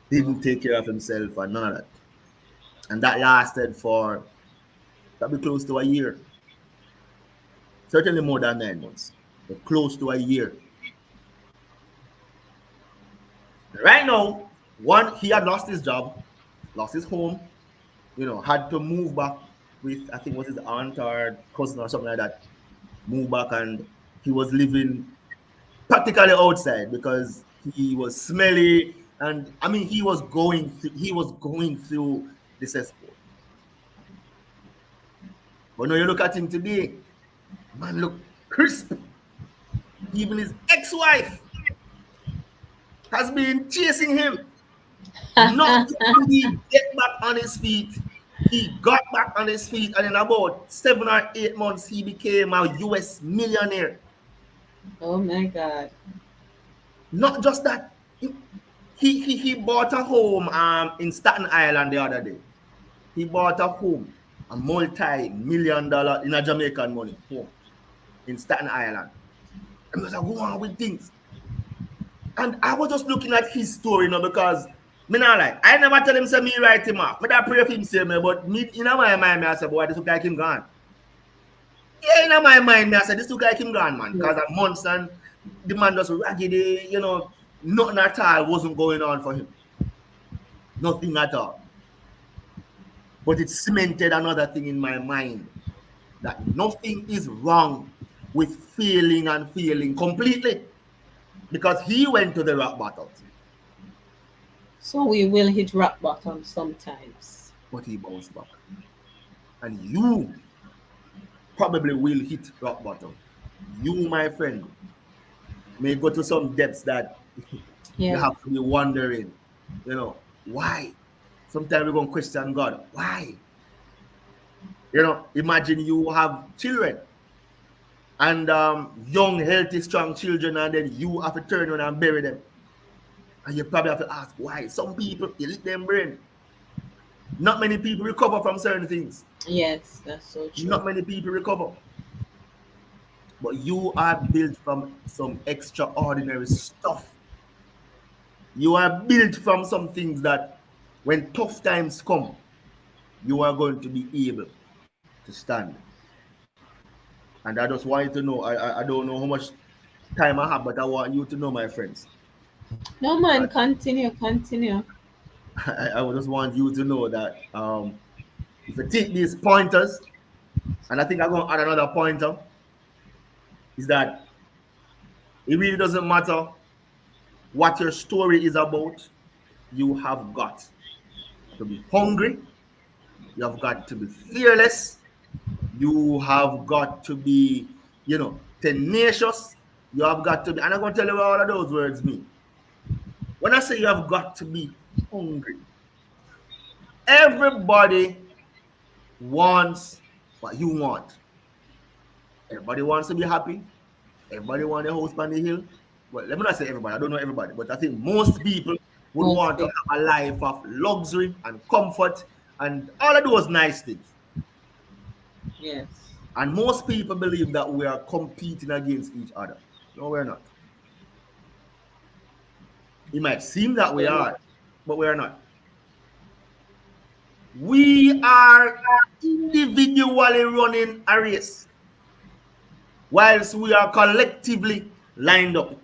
Didn't take care of himself and none of that. And that lasted for probably close to a year. Certainly more than 9 months, but close to a year. Right now, one, he had lost his job, lost his home, had to move back with, I think, was his aunt or cousin or something like that. Move back, and he was living practically outside because he was smelly, and I mean he was going through the cesspool. But now you look at him today, man, look crisp. Even his ex-wife has been chasing him, not to only get back on his feet. He got back on his feet, and in about 7 or 8 months, he became a US millionaire. Oh my God. Not just that, he bought a home in Staten Island the other day. He bought a home, a multi-million dollar in a Jamaican money home in Staten Island. And I was like, go on with things. And I was just looking at his story, because me not like I never tell him say me write him off. Me that pray for him say me, but me in my mind me I say, boy, this look like him gone. Yeah, in my mind me I say this look like him gone, man. Cause a Yes. months and the man just raggedy, nothing at all wasn't going on for him. Nothing at all. But it cemented another thing in my mind that nothing is wrong with failing and failing completely because he went to the rock bottom, So we will hit rock bottom sometimes. but he bounced back. And you probably will hit rock bottom. You, my friend, may go to some depths that you Yes. have to be wondering, why? Sometimes we're going to question God. Why? Imagine you have children and young, healthy, strong children, and then you have to turn around and bury them. And you probably have to ask why. Some people, you lick them brain. Not many people recover from certain things. Yes, that's so true. Not many people recover. But you are built from some extraordinary stuff. You are built from some things that when tough times come, you are going to be able to stand. And I just want you to know, I don't know how much time I have, but I want you to know, my friends. No man, continue, continue. I just want you to know that if you take these pointers, and I think I'm going to add another pointer, is that it really doesn't matter what your story is about. You have got to be hungry. You have got to be fearless. You have got to be, tenacious. You have got to be, and I'm going to tell you what all of those words mean. When I say you have got to be hungry, everybody wants what you want. Everybody wants to be happy. Everybody wants a house on the hill. Well, let me not say everybody. I don't know everybody, but I think most people would Most want to people. have a life of luxury and comfort and all of those nice things. Yes. And most people believe that we are competing against each other. No, we're not. It might seem that we We're not. are, but we are not. We are individually running a race, whilst we are collectively lined up.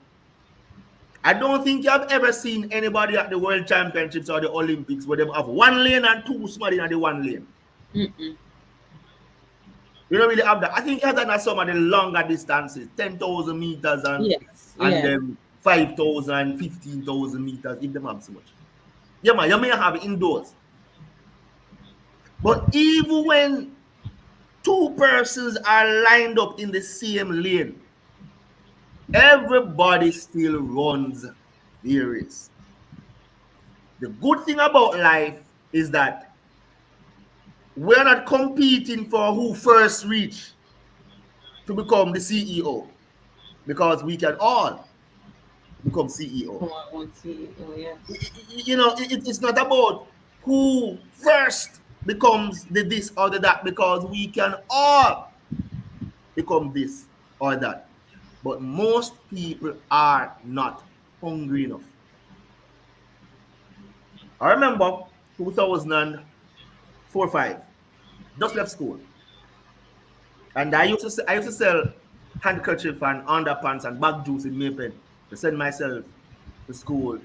I don't think you have ever seen anybody at the World Championships or the Olympics where they have one lane and two somebody in the one lane. Mm-mm. You don't really have that. I think you have that at some of the longer distances, 10,000 meters Yes, and yeah. 5,000, 15,000 meters, if them have so much. Yeah, man, you may have it indoors. But even when two persons are lined up in the same lane, everybody still runs their race. The good thing about life is that we're not competing for who first reach to become the CEO because we can all become CEO. Come on, one see. Oh, yes. It's not about who first becomes the this or the that because we can all become this or that. But most people are not hungry enough. I remember 2004 5, just left school. And I used to sell handkerchief and underpants and bag juice in Maypen to send myself to school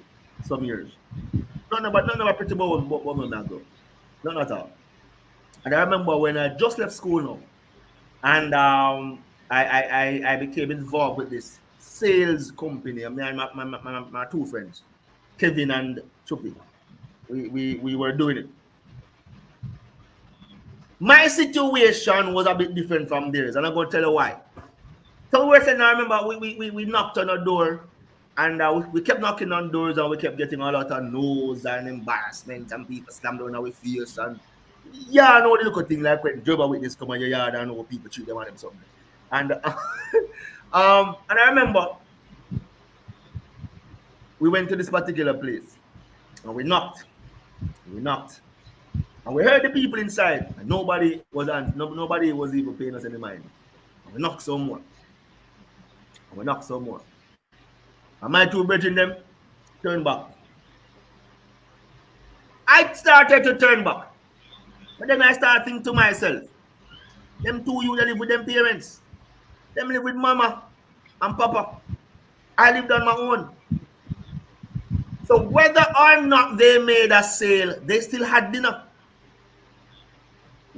some years. None of a pretty woman that go. None at all. And I remember when I just left school now, and I became involved with this sales company. Me and my two friends, Kevin and Chupi. We were doing it. My situation was a bit different from theirs, and I'm going to tell you why. So we were saying, I remember we knocked on a door and we kept knocking on doors and we kept getting a lot of no's and embarrassment and people slammed on our face and yeah, I know the little thing like when Jehovah Witness come on your yard and know people treat them and them something. And and I remember we went to this particular place and we knocked and we heard the people inside and nobody was even paying us any mind. And we knocked some more and we knocked some more. And my two brethren them turn back. I started to turn back. But then I started thinking to myself, them two you they live with them parents. Them live with mama and papa. I lived on my own. So whether or not they made a sale, they still had dinner.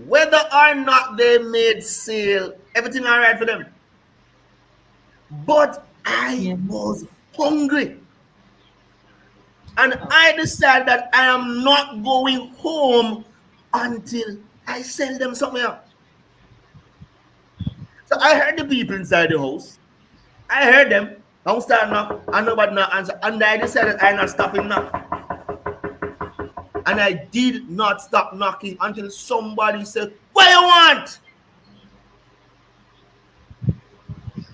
Whether or not they made sale, everything all right for them. But I was Yes. hungry. And Oh, I decided that I am not going home until I sell them something else. So I heard the people inside the house. I heard them. I start knock and nobody not answer. And I decided I'm not stopping now. And I did not stop knocking until somebody said, "What you want?"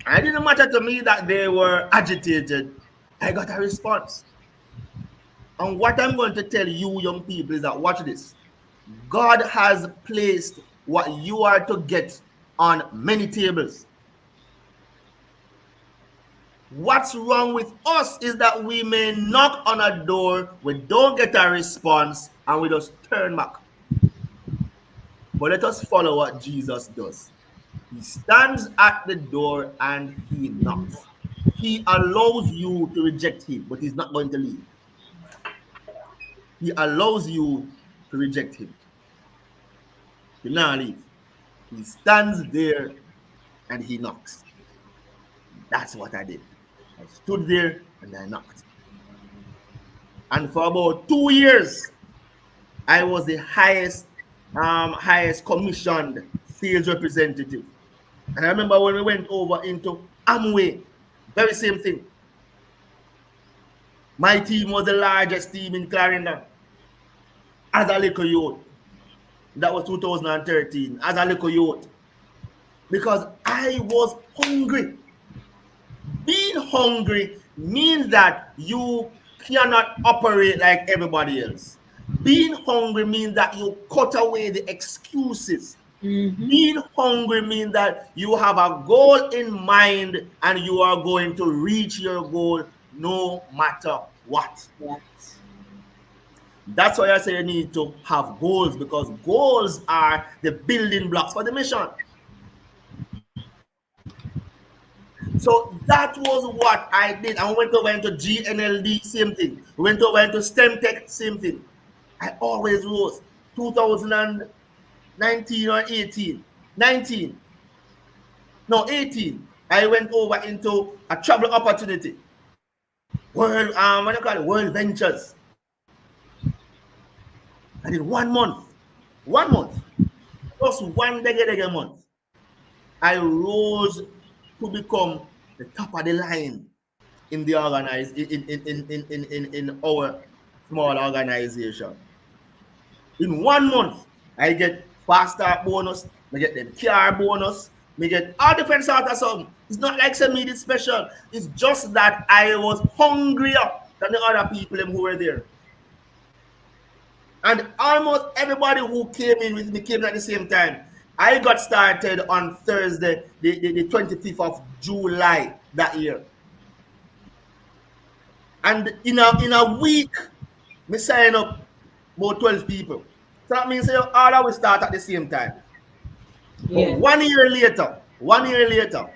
And it didn't matter to me that they were agitated. I got a response. And what I'm going to tell you, young people, is that watch this. God has placed what you are to get on many tables. What's wrong with us is that we may knock on a door, we don't get a response, and we just turn back. But let us follow what Jesus does. He stands at the door and he knocks. He allows you to reject him, but he's not going to leave. He allows you to reject him. He'll not leave. He stands there and he knocks. That's what I did. I stood there and I knocked. And for about 2 years, I was the highest commissioned sales representative. And I remember when we went over into Amway, very same thing. My team was the largest team in Clarendon as a little youth. That was 2013, as a little youth. Because I was hungry. Being hungry means that you cannot operate like everybody else. Being hungry means that you cut away the excuses. Mm-hmm. Being hungry means that you have a goal in mind and you are going to reach your goal no matter what. What? That's why I say you need to have goals, because goals are the building blocks for the mission. So that was what I did. I went over into GNLD, same thing. Went over into STEM Tech, same thing. I always rose. 2019 or 18. 19. No, 18. I went over into a travel opportunity. World, what do you call it? World Ventures. I did 1 month. 1 month. Just one dege month. I rose to become the top of the line in the organized in our small organization. In 1 month, I get fast start bonus, I get them car bonus, me get all different sort of something. It's not like some made it special. It's just that I was hungrier than the other people who were there. And almost everybody who came in with me came at the same time. I got started on Thursday, the 25th of July that year. And in a week, me sign up about 12 people. So that means all of we start at the same time. But Yes. 1 year later,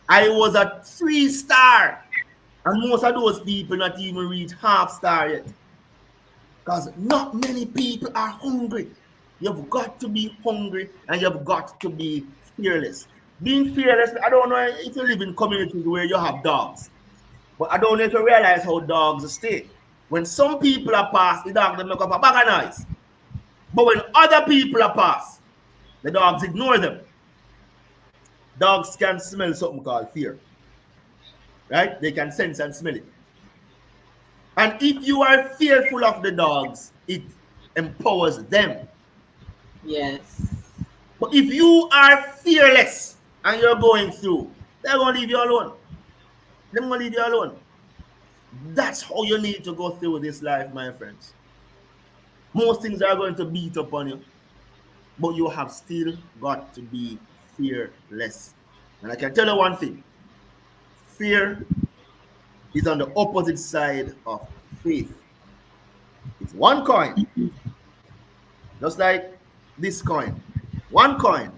I was a 3 star. And most of those people not even reach half star yet. Because not many people are hungry. You've got to be hungry and you've got to be fearless. Being fearless, I don't know if you live in communities where you have dogs, but I don't know if you realize how dogs stay. When some people are past, the dog they make up a bag of noise. But when other people are past, the dogs ignore them. Dogs can smell something called fear, right? They can sense and smell it. And if you are fearful of the dogs, it empowers them. Yes. But if you are fearless and you're going through, they're going to leave you alone. They're going to leave you alone. That's how you need to go through this life, my friends. Most things are going to beat upon you, but you have still got to be fearless. And I can tell you one thing: fear is on the opposite side of faith. It's one coin, just like this coin. One coin,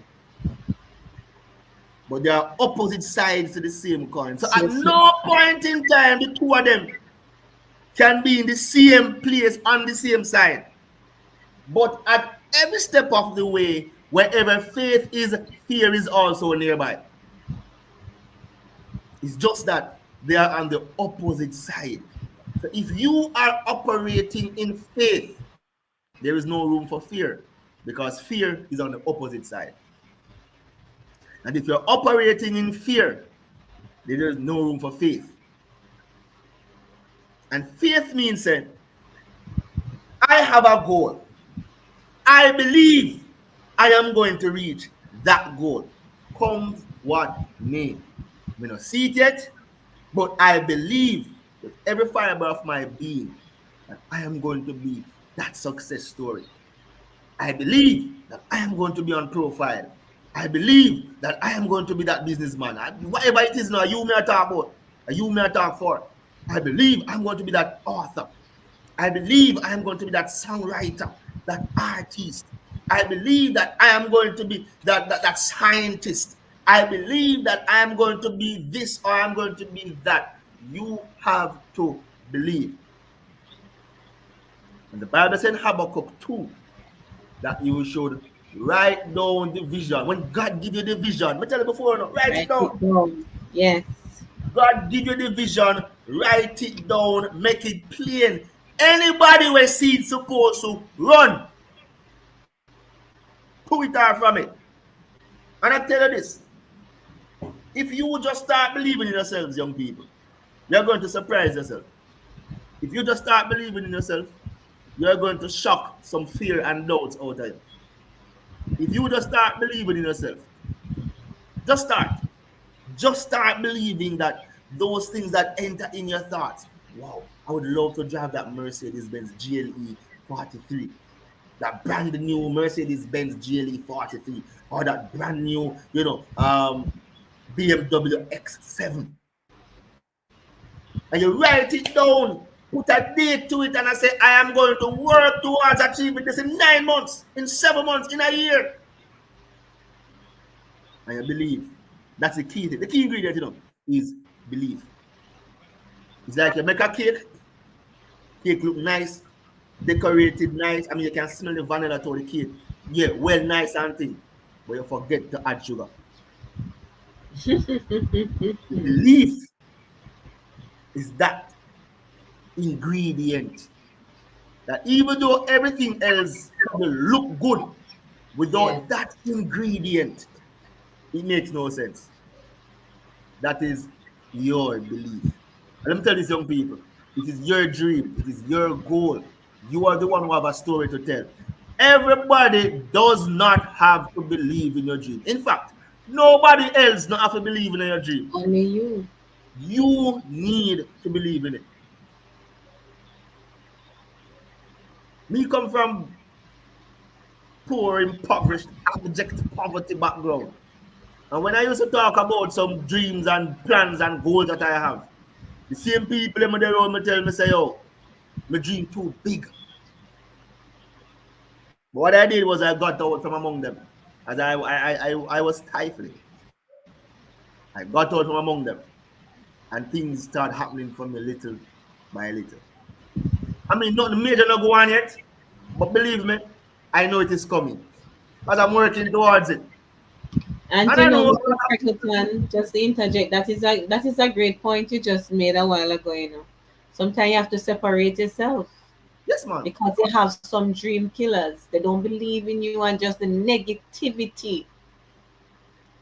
but there are opposite sides to the same coin. So at Yes. no point in time, the two of them can be in the same place on the same side. But at every step of the way, wherever faith is, fear is also nearby. It's just that they are on the opposite side. So if you are operating in faith, there is no room for fear, because fear is on the opposite side. And if you're operating in fear, there is no room for faith. And faith means, I I have a goal. I believe I am going to reach that goal. Come what may. We not see it yet, but I believe with every fiber of my being that I am going to be that success story. I believe that I am going to be on profile. I believe that I am going to be that businessman. Whatever it is now, you may talk about, you may talk for. I believe I'm going to be that author. I believe I am going to be that songwriter, that artist. I believe that I am going to be that scientist. I believe that I am going to be this or I'm going to be that. You have to believe. And the Bible said in Habakkuk 2 that you should write down the vision. When God give you the vision, I tell you before, no, write it Write down. it down. Yes. God give you the vision, write it down, make it plain. Anybody will see it supposed to run, pull it out from it. And I tell you this, if you just start believing in yourselves, young people, you're going to surprise yourself. If you just start believing in yourself, you're going to shock some fear and doubts out of you. If you just start believing in yourself, just start. Just start believing that those things that enter in your thoughts. Wow, I would love to drive that Mercedes Benz GLE 43. That brand new Mercedes Benz GLE 43. Or that brand new, BMW X7. And you write it down, put a date to it, and I say, I am going to work towards achieving this in 9 months, in 7 months, in a year. And you believe. That's the key thing. The key ingredient, is belief. It's like you make a cake look nice, decorated nice. I mean, you can smell the vanilla to the cake. Yeah, well, nice and thing. But you forget to add sugar. The belief is that ingredient that even though everything else will look good, Yes. without that ingredient, it makes no sense. That is your belief. And let me tell these young people, it is your dream, it is your goal. You are the one who have a story to tell. Everybody does not have to believe in your dream. In fact, nobody else not have to believe in your dream. Only you. You need to believe in it. Me come from poor, impoverished, abject poverty background. And when I used to talk about some dreams and plans and goals that I have, the same people in the road me tell me say, yo, my dream too big. But what I did was I got out from among them. As I was stifling. I got out from among them. And things start happening for me little by little. I mean, not the major not go on yet. But believe me, I know it is coming. As I'm working towards it. And And you I know, know with the sprinkle plan, just to interject, that is a great point you just made a while ago, Sometimes you have to separate yourself yes man. because you have some dream killers. They don't believe in you and just the negativity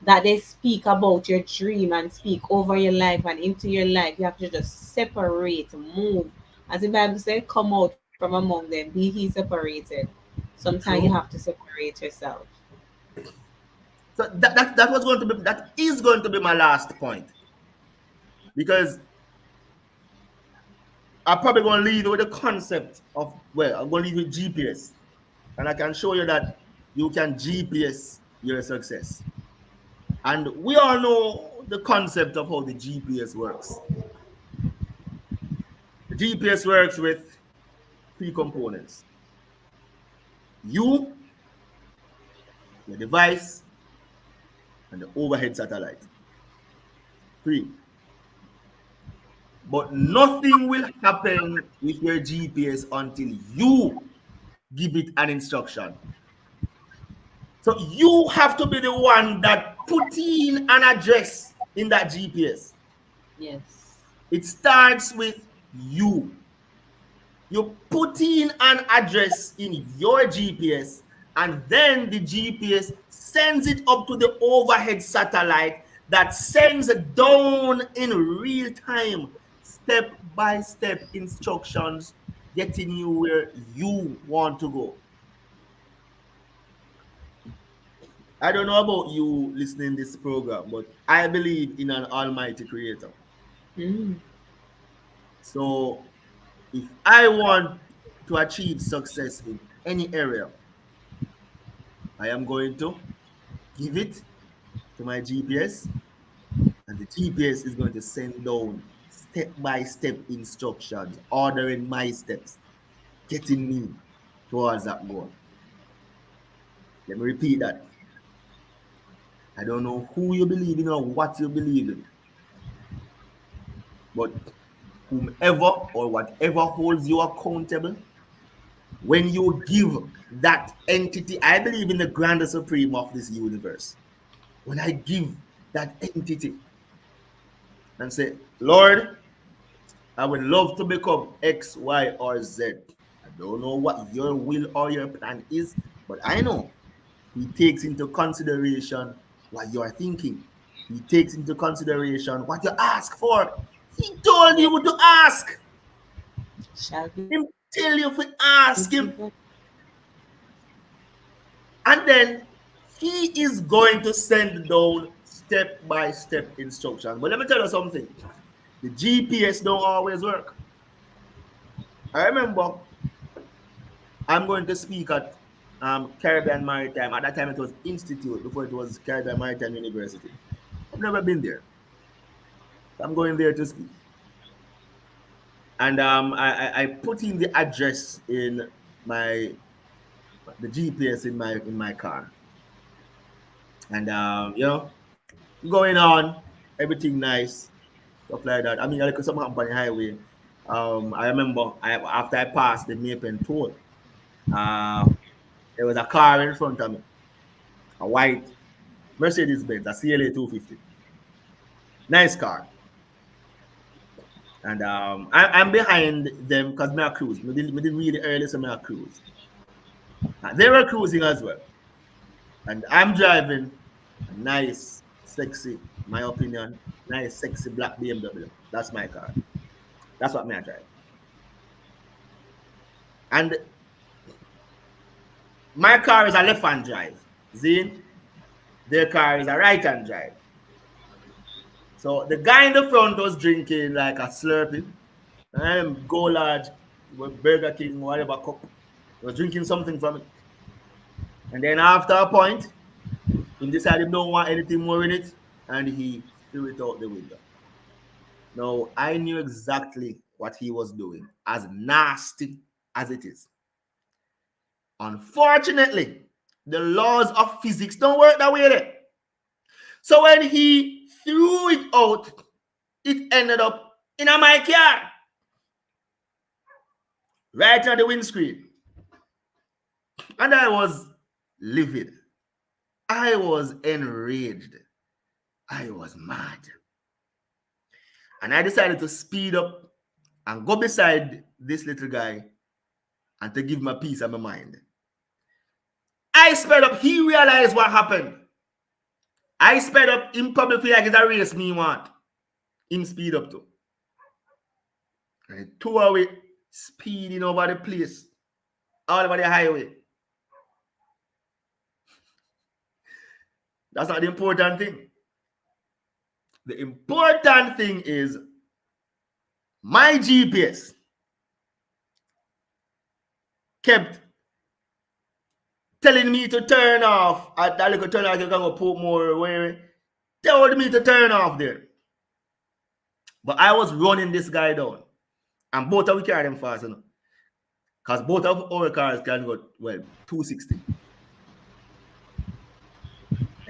that they speak about your dream and speak over your life and into your life. You have to just separate, move. As the Bible says, come out from among them, be he separated. Sometimes you have True. to separate yourself. So that is going to be my last point. Because I'm probably going to leave you with the concept of, well, I'm going to leave you with GPS. And I can show you that you can GPS your success. And we all know the concept of how the GPS works. The GPS works with three components: you, your device, and the overhead satellite. Three. But nothing will happen with your GPS until you give it an instruction. So you have to be the one that put in an address in that GPS. Yes. It starts with you. You put in an address in your GPS, and then the GPS sends it up to the overhead satellite that sends down in real time, step by step instructions getting you where you want to go. I don't know about you listening this program, but I believe in an almighty creator. Mm. So if I want to achieve success in any area, I am going to give it to my GPS, and the GPS is going to send down step by step instructions, ordering my steps, getting me towards that goal. Let me repeat that. I don't know who you believe in or what you believe in, but whomever or whatever holds you accountable, when you give that entity, I believe in the grand supreme of this universe. When I give that entity and say, Lord, I would love to become X, Y, or Z. I don't know what your will or your plan is, but I know He takes into consideration what you are thinking. He takes into consideration what you ask for. He told you to ask. Shall be Him tell you to given. ask him. And then he is going to send down step by step instructions. But let me tell you something. The GPS don't always work. I remember I'm going to speak at Caribbean Maritime. At that time, it was Institute before it was Caribbean Maritime University. I've never been there. I'm going there to speak. And I put in the address in my the GPS in my car. And going on, everything nice, stuff like that. I mean, like something happened on the highway. I remember after I passed the Maple toll, uh, there was a car in front of me, a white Mercedes Benz, a CLA 250. Nice car. And I'm behind them because me a cruise. Me did really early, so me a cruise. They were cruising as well. And I'm driving a nice, sexy, my opinion, nice, sexy black BMW. That's my car. That's what me I drive. And my car is a left-hand drive. Zane, their car is a right-hand drive. So the guy in the front was drinking like a Slurpee. And Go Large, Burger King, whatever cup. He was drinking something from it. And then after a point, he decided he don't want anything more in it, and he threw it out the window. Now, I knew exactly what he was doing, as nasty as it is. Unfortunately, the laws of physics don't work that way there. So when he threw it out, it ended up in my car, right on the windscreen. And I was livid. I was enraged. I was mad. And I decided to speed up and go beside this little guy and to give him a piece of my mind. I sped up. He realized what happened. I sped up. Him probably feel like it's a race me want. Him speed up too. And he tore away, speeding over the place, all over the highway. That's not the important thing. The important thing is my GPS kept telling me to turn off at that little turn off. You can go put more where told me to turn off there. But I was running this guy down. And both of we carry them fast enough. Because both of our cars can go, well, 260.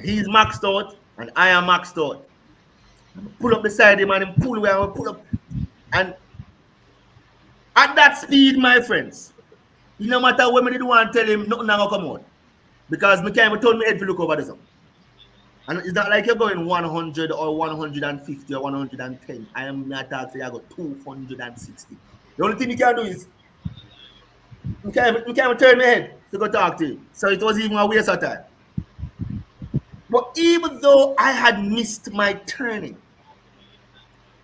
He's maxed out and I am maxed out. And pull up beside him and him pull away and pull up. And at that speed, my friends, no matter what me did want to tell him, nothing gonna come out. Because me can't even turn my head to look over this. And it's not like you're going 100 or 150 or 110. I am not talking, I got 260. The only thing you can do is you can't even turn my head to go talk to him. So it was even a waste of time. But even though I had missed my turning,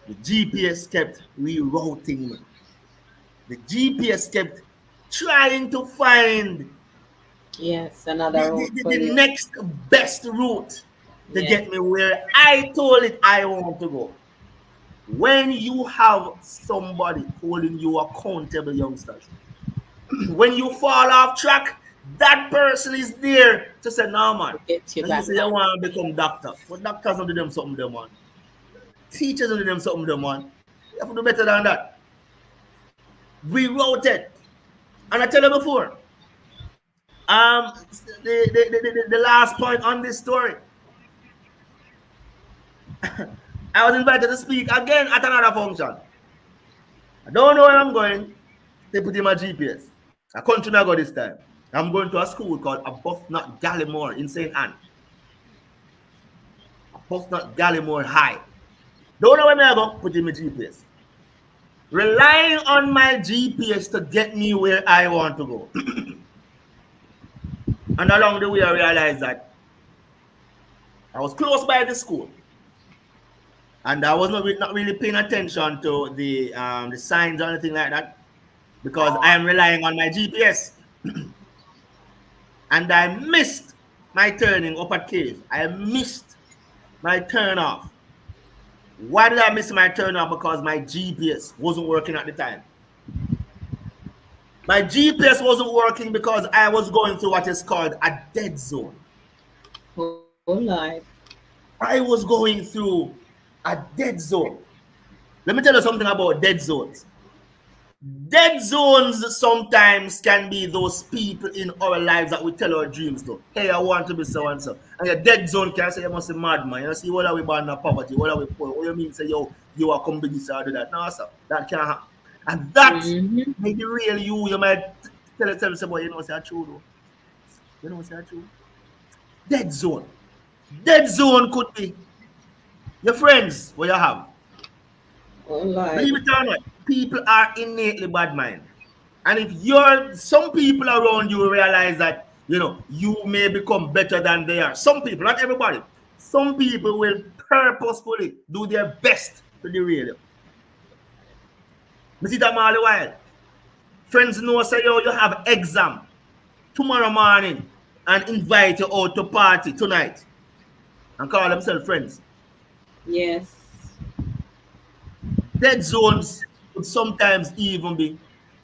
the GPS kept rerouting me. The GPS kept trying to find Yes, another road for the you. next best route to Yes. get me where I told it I want to go. When you have somebody holding you accountable, youngsters, when you fall off track, that person is there to say, no, man. To get you Now you back say you on. want to become doctor. But doctors don't do them something, them, man. Teachers don't do them something, them, man. You have to do better than that. Reroute it. And I tell you before, the last point on this story, I was invited to speak again at another function. I don't know where I'm going. They put in my GPS. A country I go this time. I'm going to a school called Abuthnot Gallimore in St. Anne. Abuthnot Gallimore High. Don't know where I go. Put in my GPS. Relying on my GPS to get me where I want to go. And along the way, I realized that I was close by the school. And I was not really paying attention to the signs or anything like that because I am relying on my GPS. And I missed my turning up at Cave. I missed my turn off. Why did I miss my turn off? Because my GPS wasn't working at the time. My GPS wasn't working because I was going through what is called a dead zone. Oh Lord. I was going through a dead zone. Let me tell you something about dead zones. Dead zones sometimes can be those people in our lives that we tell our dreams to. Hey, I want to be so and so. And your dead zone can say you must be mad, man. You see, what are we born in poverty? What are we poor? What do you mean say yo, you are come be this or do that? No, sir. That can't happen. And that Mm-hmm. may be real you might tell yourself, say, boy, you know, say I true though. You know, say I true. Dead zone. Dead zone could be your friends what you have. Oh Lord. Believe it or not, people are innately bad mind. And if you're some people around you realize that you may become better than they are. Some people, not everybody. Some people will purposefully do their best to derail you. Me see that all the while. Friends know say yo, you have exam tomorrow morning and invite you out to party tonight and call themselves friends. Yes. Dead zones could sometimes even be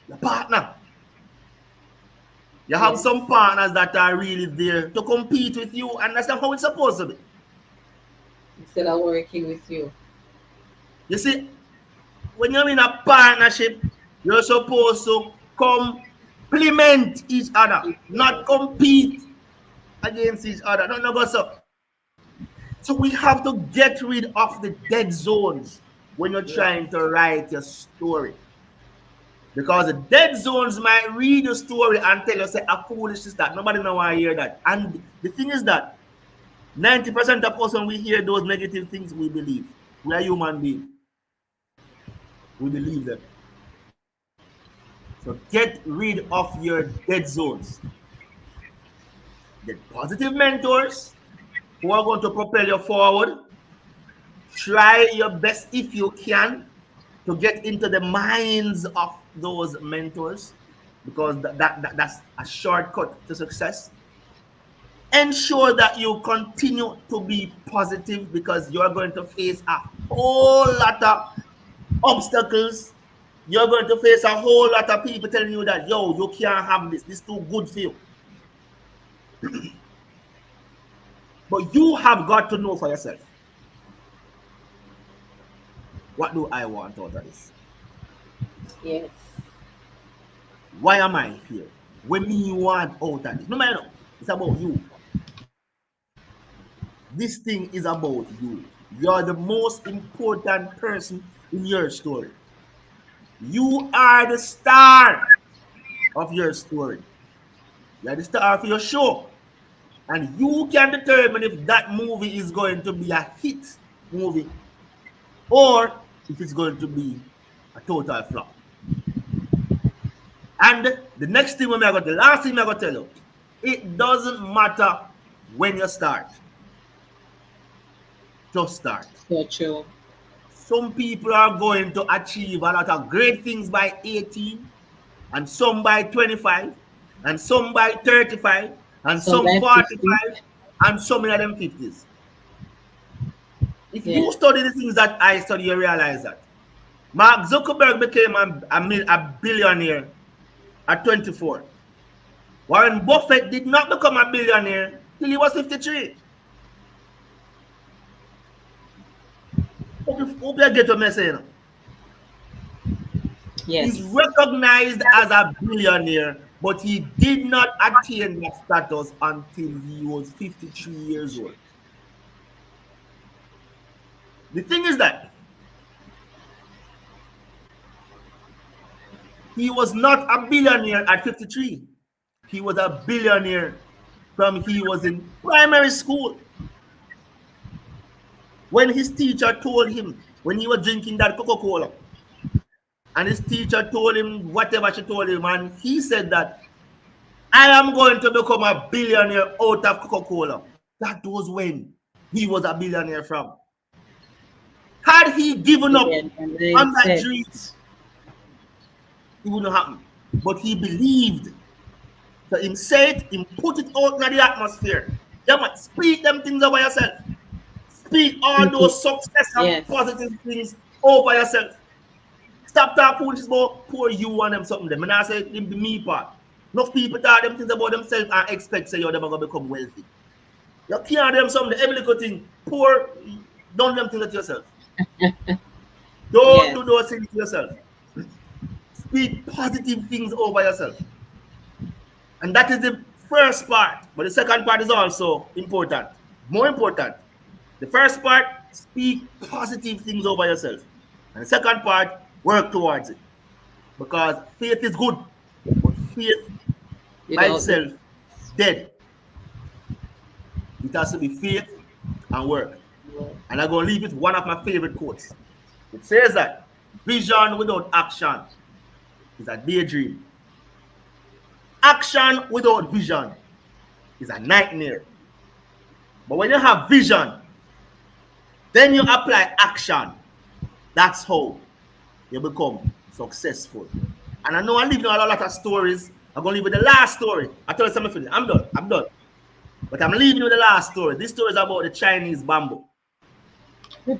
your partner. You have Yes. some partners that are really there to compete with you, and that's not how it's supposed to be. Instead of working with you. You see, when you're in a partnership, you're supposed to complement each other, not compete against each other. No, no, go so. So we have to get rid of the dead zones when you're Yes. trying to write your story. Because the dead zones might read your story and tell you, say, a foolish is that. Nobody know why I hear that. And the thing is that 90% of us, when we hear those negative things, we believe. We are human beings. We believe them. So get rid of your dead zones. Get positive mentors who are going to propel you forward. Try your best if you can to get into the minds of those mentors because that's a shortcut to success. Ensure that you continue to be positive because you're going to face a whole lot of obstacles. You're going to face a whole lot of people telling you that, yo, you can't have this. This is too good for you. But you have got to know for yourself, what do I want out of this? Yes. Why am I here? What me you want out of this? No matter, it's about you. This thing is about you. You're the most important person in your story. You are the star of your story. You're the star of your show. And you can determine if that movie is going to be a hit movie or if it's going to be a total flop. And the next thing the last thing I'm going to tell you, it doesn't matter when you start, just start. So true. Some people are going to achieve a lot of great things by 18. and some by 25, and some by 35, and Some some by 50. 45, and some in them 50s. If you Yeah. study the things that I study, you realize that. Mark Zuckerberg became a billionaire at 24. Warren Buffett did not become a billionaire till he was 53. Hope you get what I'm saying. He's Yes. recognized as a billionaire, but he did not attain that status until he was 53 years old. The thing is that he was not a billionaire at 53. He was a billionaire from he was in primary school. When his teacher told him, when he was drinking that Coca-Cola, and his teacher told him whatever she told him, and he said that I am going to become a billionaire out of Coca-Cola. That was when he was a billionaire from. Had he given Yeah, up the on that mindset. dream, it wouldn't happen. But he believed. So him say it, him put it out in the atmosphere. Yeah, man, speak them things over yourself. Speak all Speak it. those success and Yes. positive things over yourself. Stop talking foolishness about poor you and them something. Them. And I say the me part. Enough people talk them things about themselves and expect say you're never gonna become wealthy. You can't do them something, every little thing. Poor, don't do them things to yourself. Don't Yes. do those things to yourself. Speak positive things over yourself. And that is the first part. But the second part is also important. More important. The first part, speak positive things over yourself. And the second part, work towards it. Because faith is good, but faith by Without itself, dead. It has to be faith and work. And I'm going to leave it one of my favorite quotes. It says that vision without action is a daydream. Action without vision is a nightmare. But when you have vision, then you apply action. That's how you become successful. And I know I'm leaving out a lot of stories. I'm going to leave with the last story. I told you something. I'm done. I'm done. But I'm leaving with the last story. This story is about the Chinese bamboo.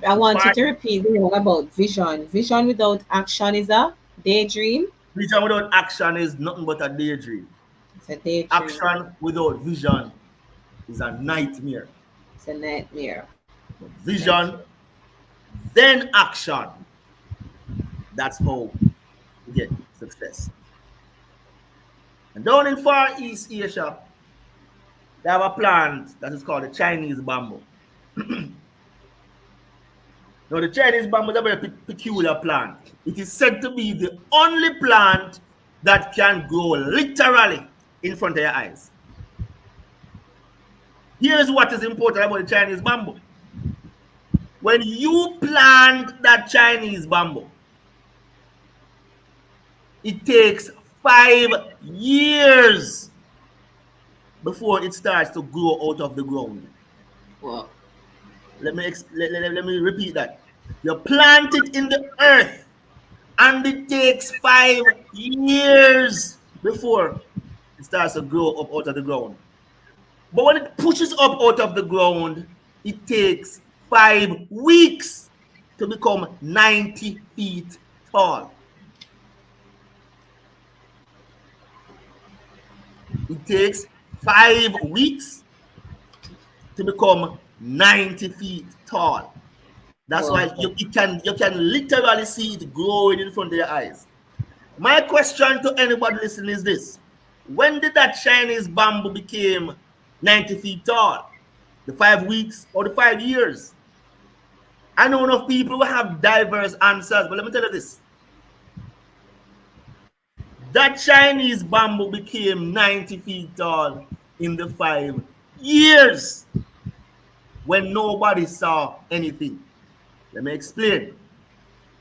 I The want you part to repeat the one about vision. Vision without action is a daydream. vision without action is nothing but a daydream. It's a daydream. Action without vision is a nightmare. It's a nightmare. But Thank vision, you. then action. That's how you get success. And down in Far East Asia, they have a plant that is called the Chinese bamboo. Now, the Chinese bamboo is a very peculiar plant. It is said to be the only plant that can grow literally in front of your eyes. Here's what is important about the Chinese bamboo. When you plant that Chinese bamboo, it takes 5 years before it starts to grow out of the ground. Well, Let me repeat that. You plant it in the earth, and it takes 5 years before it starts to grow up out of the ground. But when it pushes up out of the ground, it takes 5 weeks to become 90 feet tall. It takes 5 weeks to become 90 feet tall. That's well, why you can literally see it growing in front of your eyes. My question to anybody listening is this: when did that Chinese bamboo became 90 feet tall? The 5 weeks or the 5 years? I know enough people will have diverse answers, but let me tell you this: that Chinese bamboo became 90 feet tall in the 5 years when nobody saw anything. Let me explain.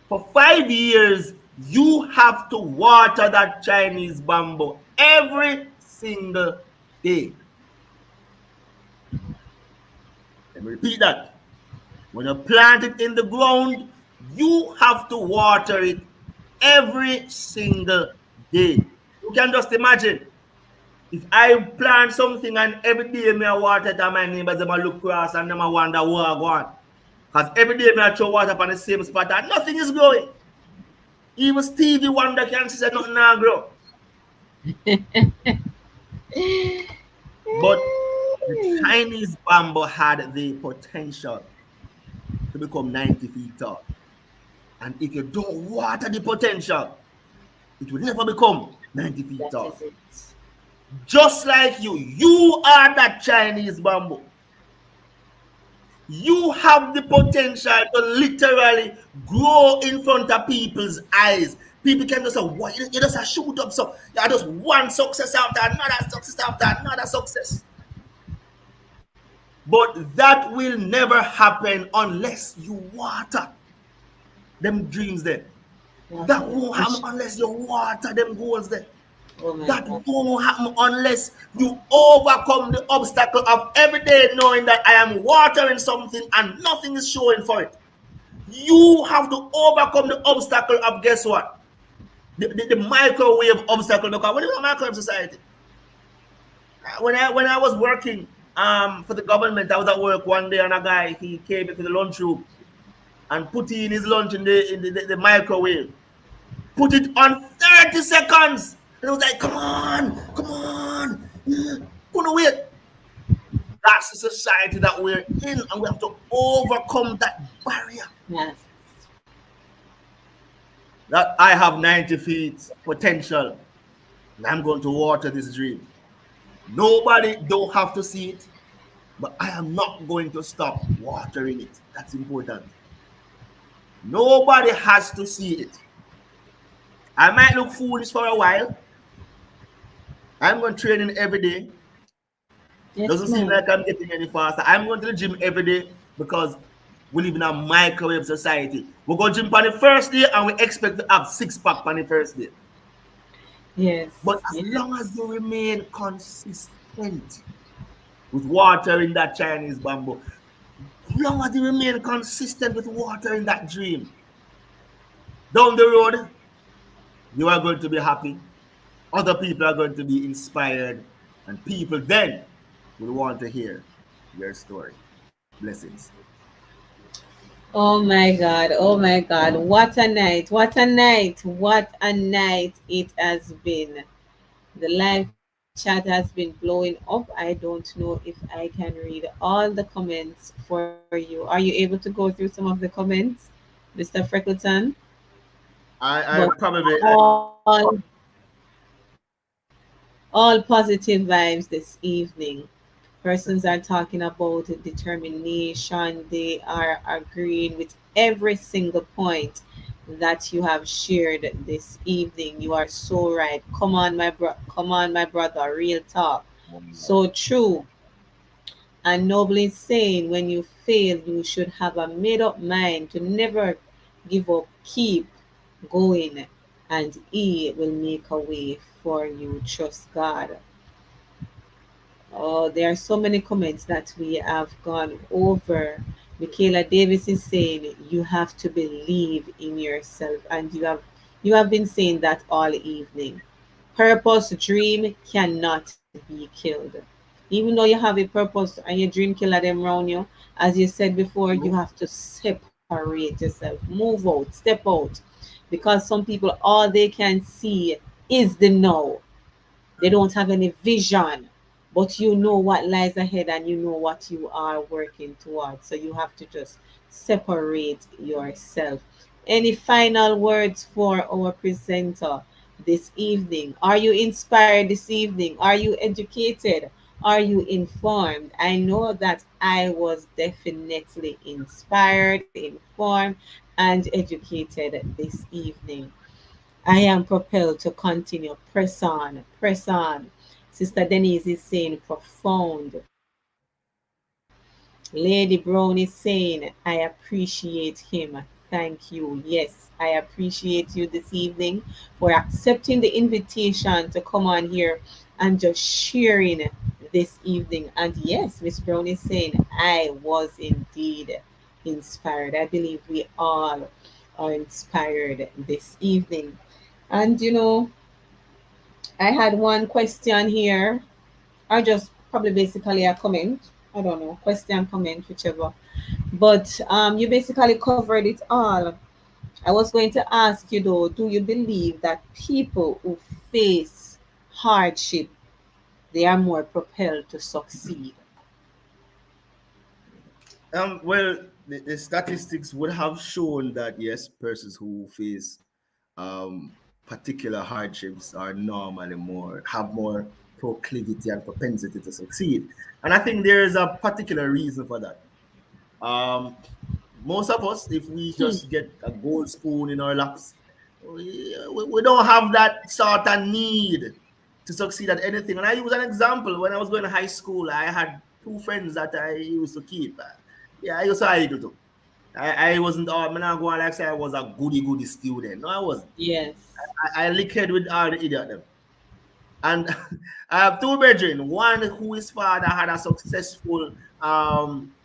For 5 years, you have to water that Chinese bamboo every single day. Let me repeat that. When you plant it in the ground, you have to water it every single day. can just imagine if I plant something and every day me I water it and my neighbors them a look across and them a wonder what I go on. Because every day me I throw water upon the same spot and nothing is growing. Even Stevie Wonder can see that nothing now grow. But the Chinese bamboo had the potential to become 90 feet tall. And if you don't water the potential, it will never become 90 feet That tall. is it. Just like you are that Chinese bamboo. You have the potential to literally grow in front of people's eyes. People can just say, what? You just a shoot up. So you just one success after another success after another success. But that will never happen unless you water them dreams there. You have That to won't happen push. unless you water them goals there. Oh my That God. won't happen unless you overcome the obstacle of every day knowing that I am watering something and nothing is showing for it. You have to overcome the obstacle of guess what? The microwave obstacle. Because what is a microwave society? When I was working for the government, I was at work one day and a guy he came into the lunchroom and put in his lunch in the microwave. Put it on 30 seconds. And I was like, come on. Couldn't wait. That's the society that we're in, and we have to overcome that barrier. Yes. That I have 90 feet potential, and I'm going to water this dream. Nobody don't have to see it, but I am not going to stop watering it. That's important. Nobody has to see it. I might look foolish for a while. I'm going training every day. Yes, Doesn't seem ma'am. like I'm getting any faster. I'm going to the gym every day because we live in a microwave society. We go gym on the first day and we expect to have six-pack on the first day. Yes. But as Yes. long as you remain consistent with watering that Chinese bamboo, as long as you remain consistent with watering that dream, down the road, you are going to be happy. Other people are going to be inspired, and people then will want to hear your story. Blessings. Oh my God. Oh my God. What a night. What a night. What a night it has been. The live chat has been blowing up. I don't know if I can read all the comments for you. Are you able to go through some of the comments, Mr. Freckleton? I But probably all positive vibes this evening. Persons are talking about determination. They are agreeing with every single point that you have shared this evening. You are so right. Come on, my brother. Real talk. So true. And nobly saying when you fail, you should have a made up mind to never give up. Keep going, and He will make a way for you. Trust God. Oh, there are so many comments that we have gone over. Michaela Davis is saying you have to believe in yourself, and you have been saying that all evening. Purpose dream cannot be killed. Even though you have a purpose and your dream killer them around you, as you said before, you have to separate yourself, move out, step out. Because some people all they can see is the no. They don't have any vision, but you know what lies ahead and you know what you are working towards. So you have to just separate yourself. Any final words for our presenter this evening? Are you inspired this evening? Are you educated? Are you informed? I know that I was definitely inspired, informed, and educated this evening. I am propelled to continue. Press on, press on. Sister Denise is saying profound. Lady Brown is saying, I appreciate him. Thank you. Yes, I appreciate you this evening for accepting the invitation to come on here and just sharing this evening. And yes, Miss Brown is saying, I was indeed inspired. I believe we all are inspired this evening. And I had one question here, or just probably basically a comment. I don't know, question, comment, whichever. But you basically covered it all. I was going to ask you though, do you believe that people who face hardship, they are more propelled to succeed? Well, the statistics would have shown that yes, persons who face particular hardships are normally more have more proclivity and propensity to succeed, and I think there is a particular reason for that. Um, Most of us, if we Hmm. just get a gold spoon in our laps, we don't have that sort of need to succeed at anything. And I use an example. When I was going to high school, I had two friends that I used to keep. Yeah, I used to idle too. I wasn't, I'm not going like say I was a goody student. No, I wasn't. Yes. I licked with all the idiot them. And I have two brethren, one who his father had a successful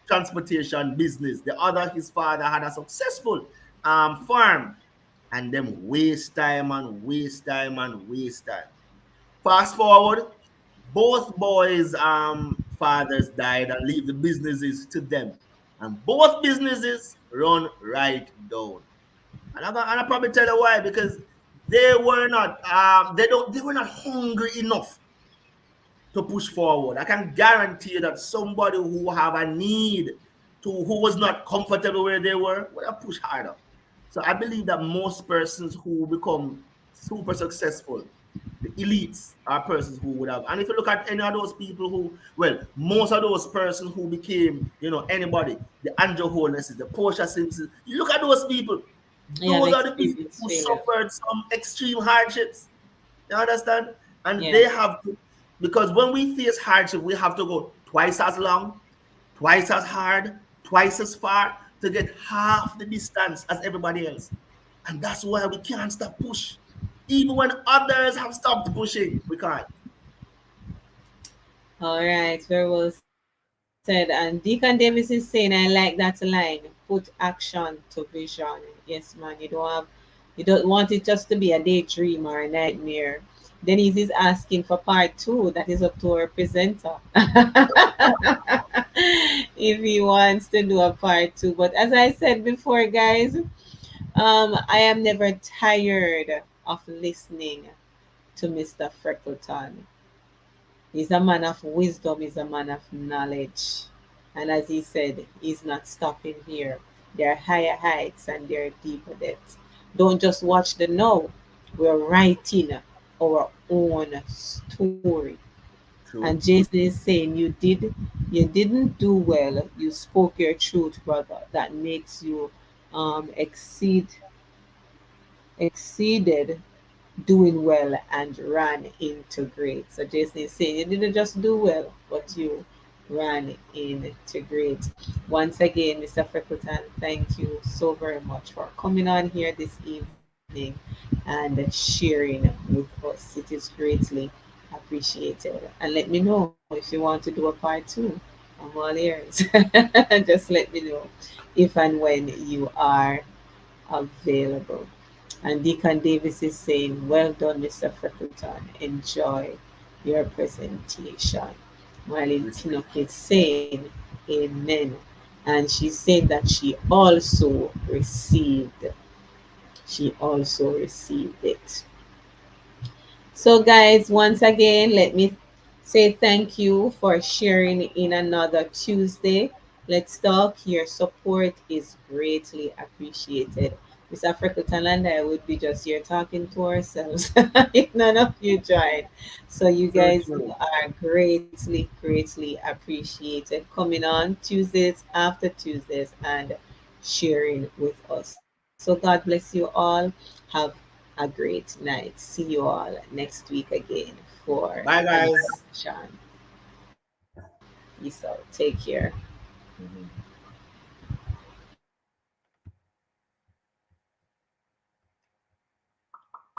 transportation business, the other his father had a successful farm, and them waste time and waste time and waste time. Fast forward, both boys' fathers died and leave the businesses to them, and both businesses run right down. And I probably tell you why, because they were not hungry enough to push forward. I can guarantee you that somebody who have a need who was not comfortable where they were would have pushed harder. So I believe that most persons who become super successful, the elites, are persons who would have. And if you look at any of those people who, well, most of those persons who became, anybody, the Andrew Holnesses, the Portia Simpsons, you look at those people, You have those are the people experienced who failure. suffered some extreme hardships. You understand? And Yeah. they have to, because when we face hardship, we have to go twice as long, twice as hard, twice as far to get half the distance as everybody else. And that's why we can't stop push. Even when others have stopped pushing, we can't. All right, very well said. And Deacon Davis is saying, I like that line. Put action to vision. Yes, man. You don't want it just to be a daydream or a nightmare. Denise is asking for part two. That is up to our presenter. If he wants to do a part two. But as I said before, guys, I am never tired of listening to Mr. Freckleton. He's a man of wisdom, he's a man of knowledge. And as he said, he's not stopping here. There are higher heights and there are deeper depths. Don't just watch the now. We're writing our own story. And True. Jason is saying you didn't do well. You spoke your truth, brother. That makes you exceeded doing well and ran into great. So Jason is saying you didn't just do well, but you ran into great. Once again, Mr. Freckleton, thank you so very much for coming on here this evening and sharing with us. It is greatly appreciated. And let me know if you want to do a part two. I'm all ears. Just let me know if and when you are available. And Deacon Davis is saying, well done, Mr. Freckleton. Enjoy your presentation. Marlene Respect. Pinnock is saying, Amen. And she's saying that she also received it. So, guys, once again, let me say thank you for sharing in another Tuesday. Let's talk. Your support is greatly appreciated. Miss African and I would be just here talking to ourselves if none of you joined. So, you So guys true. are greatly appreciated coming on Tuesdays after Tuesdays and sharing with us. So, God bless you all. Have a great night. See you all next week again for Bye, another guys. session. Peace out. Take care. Mhm.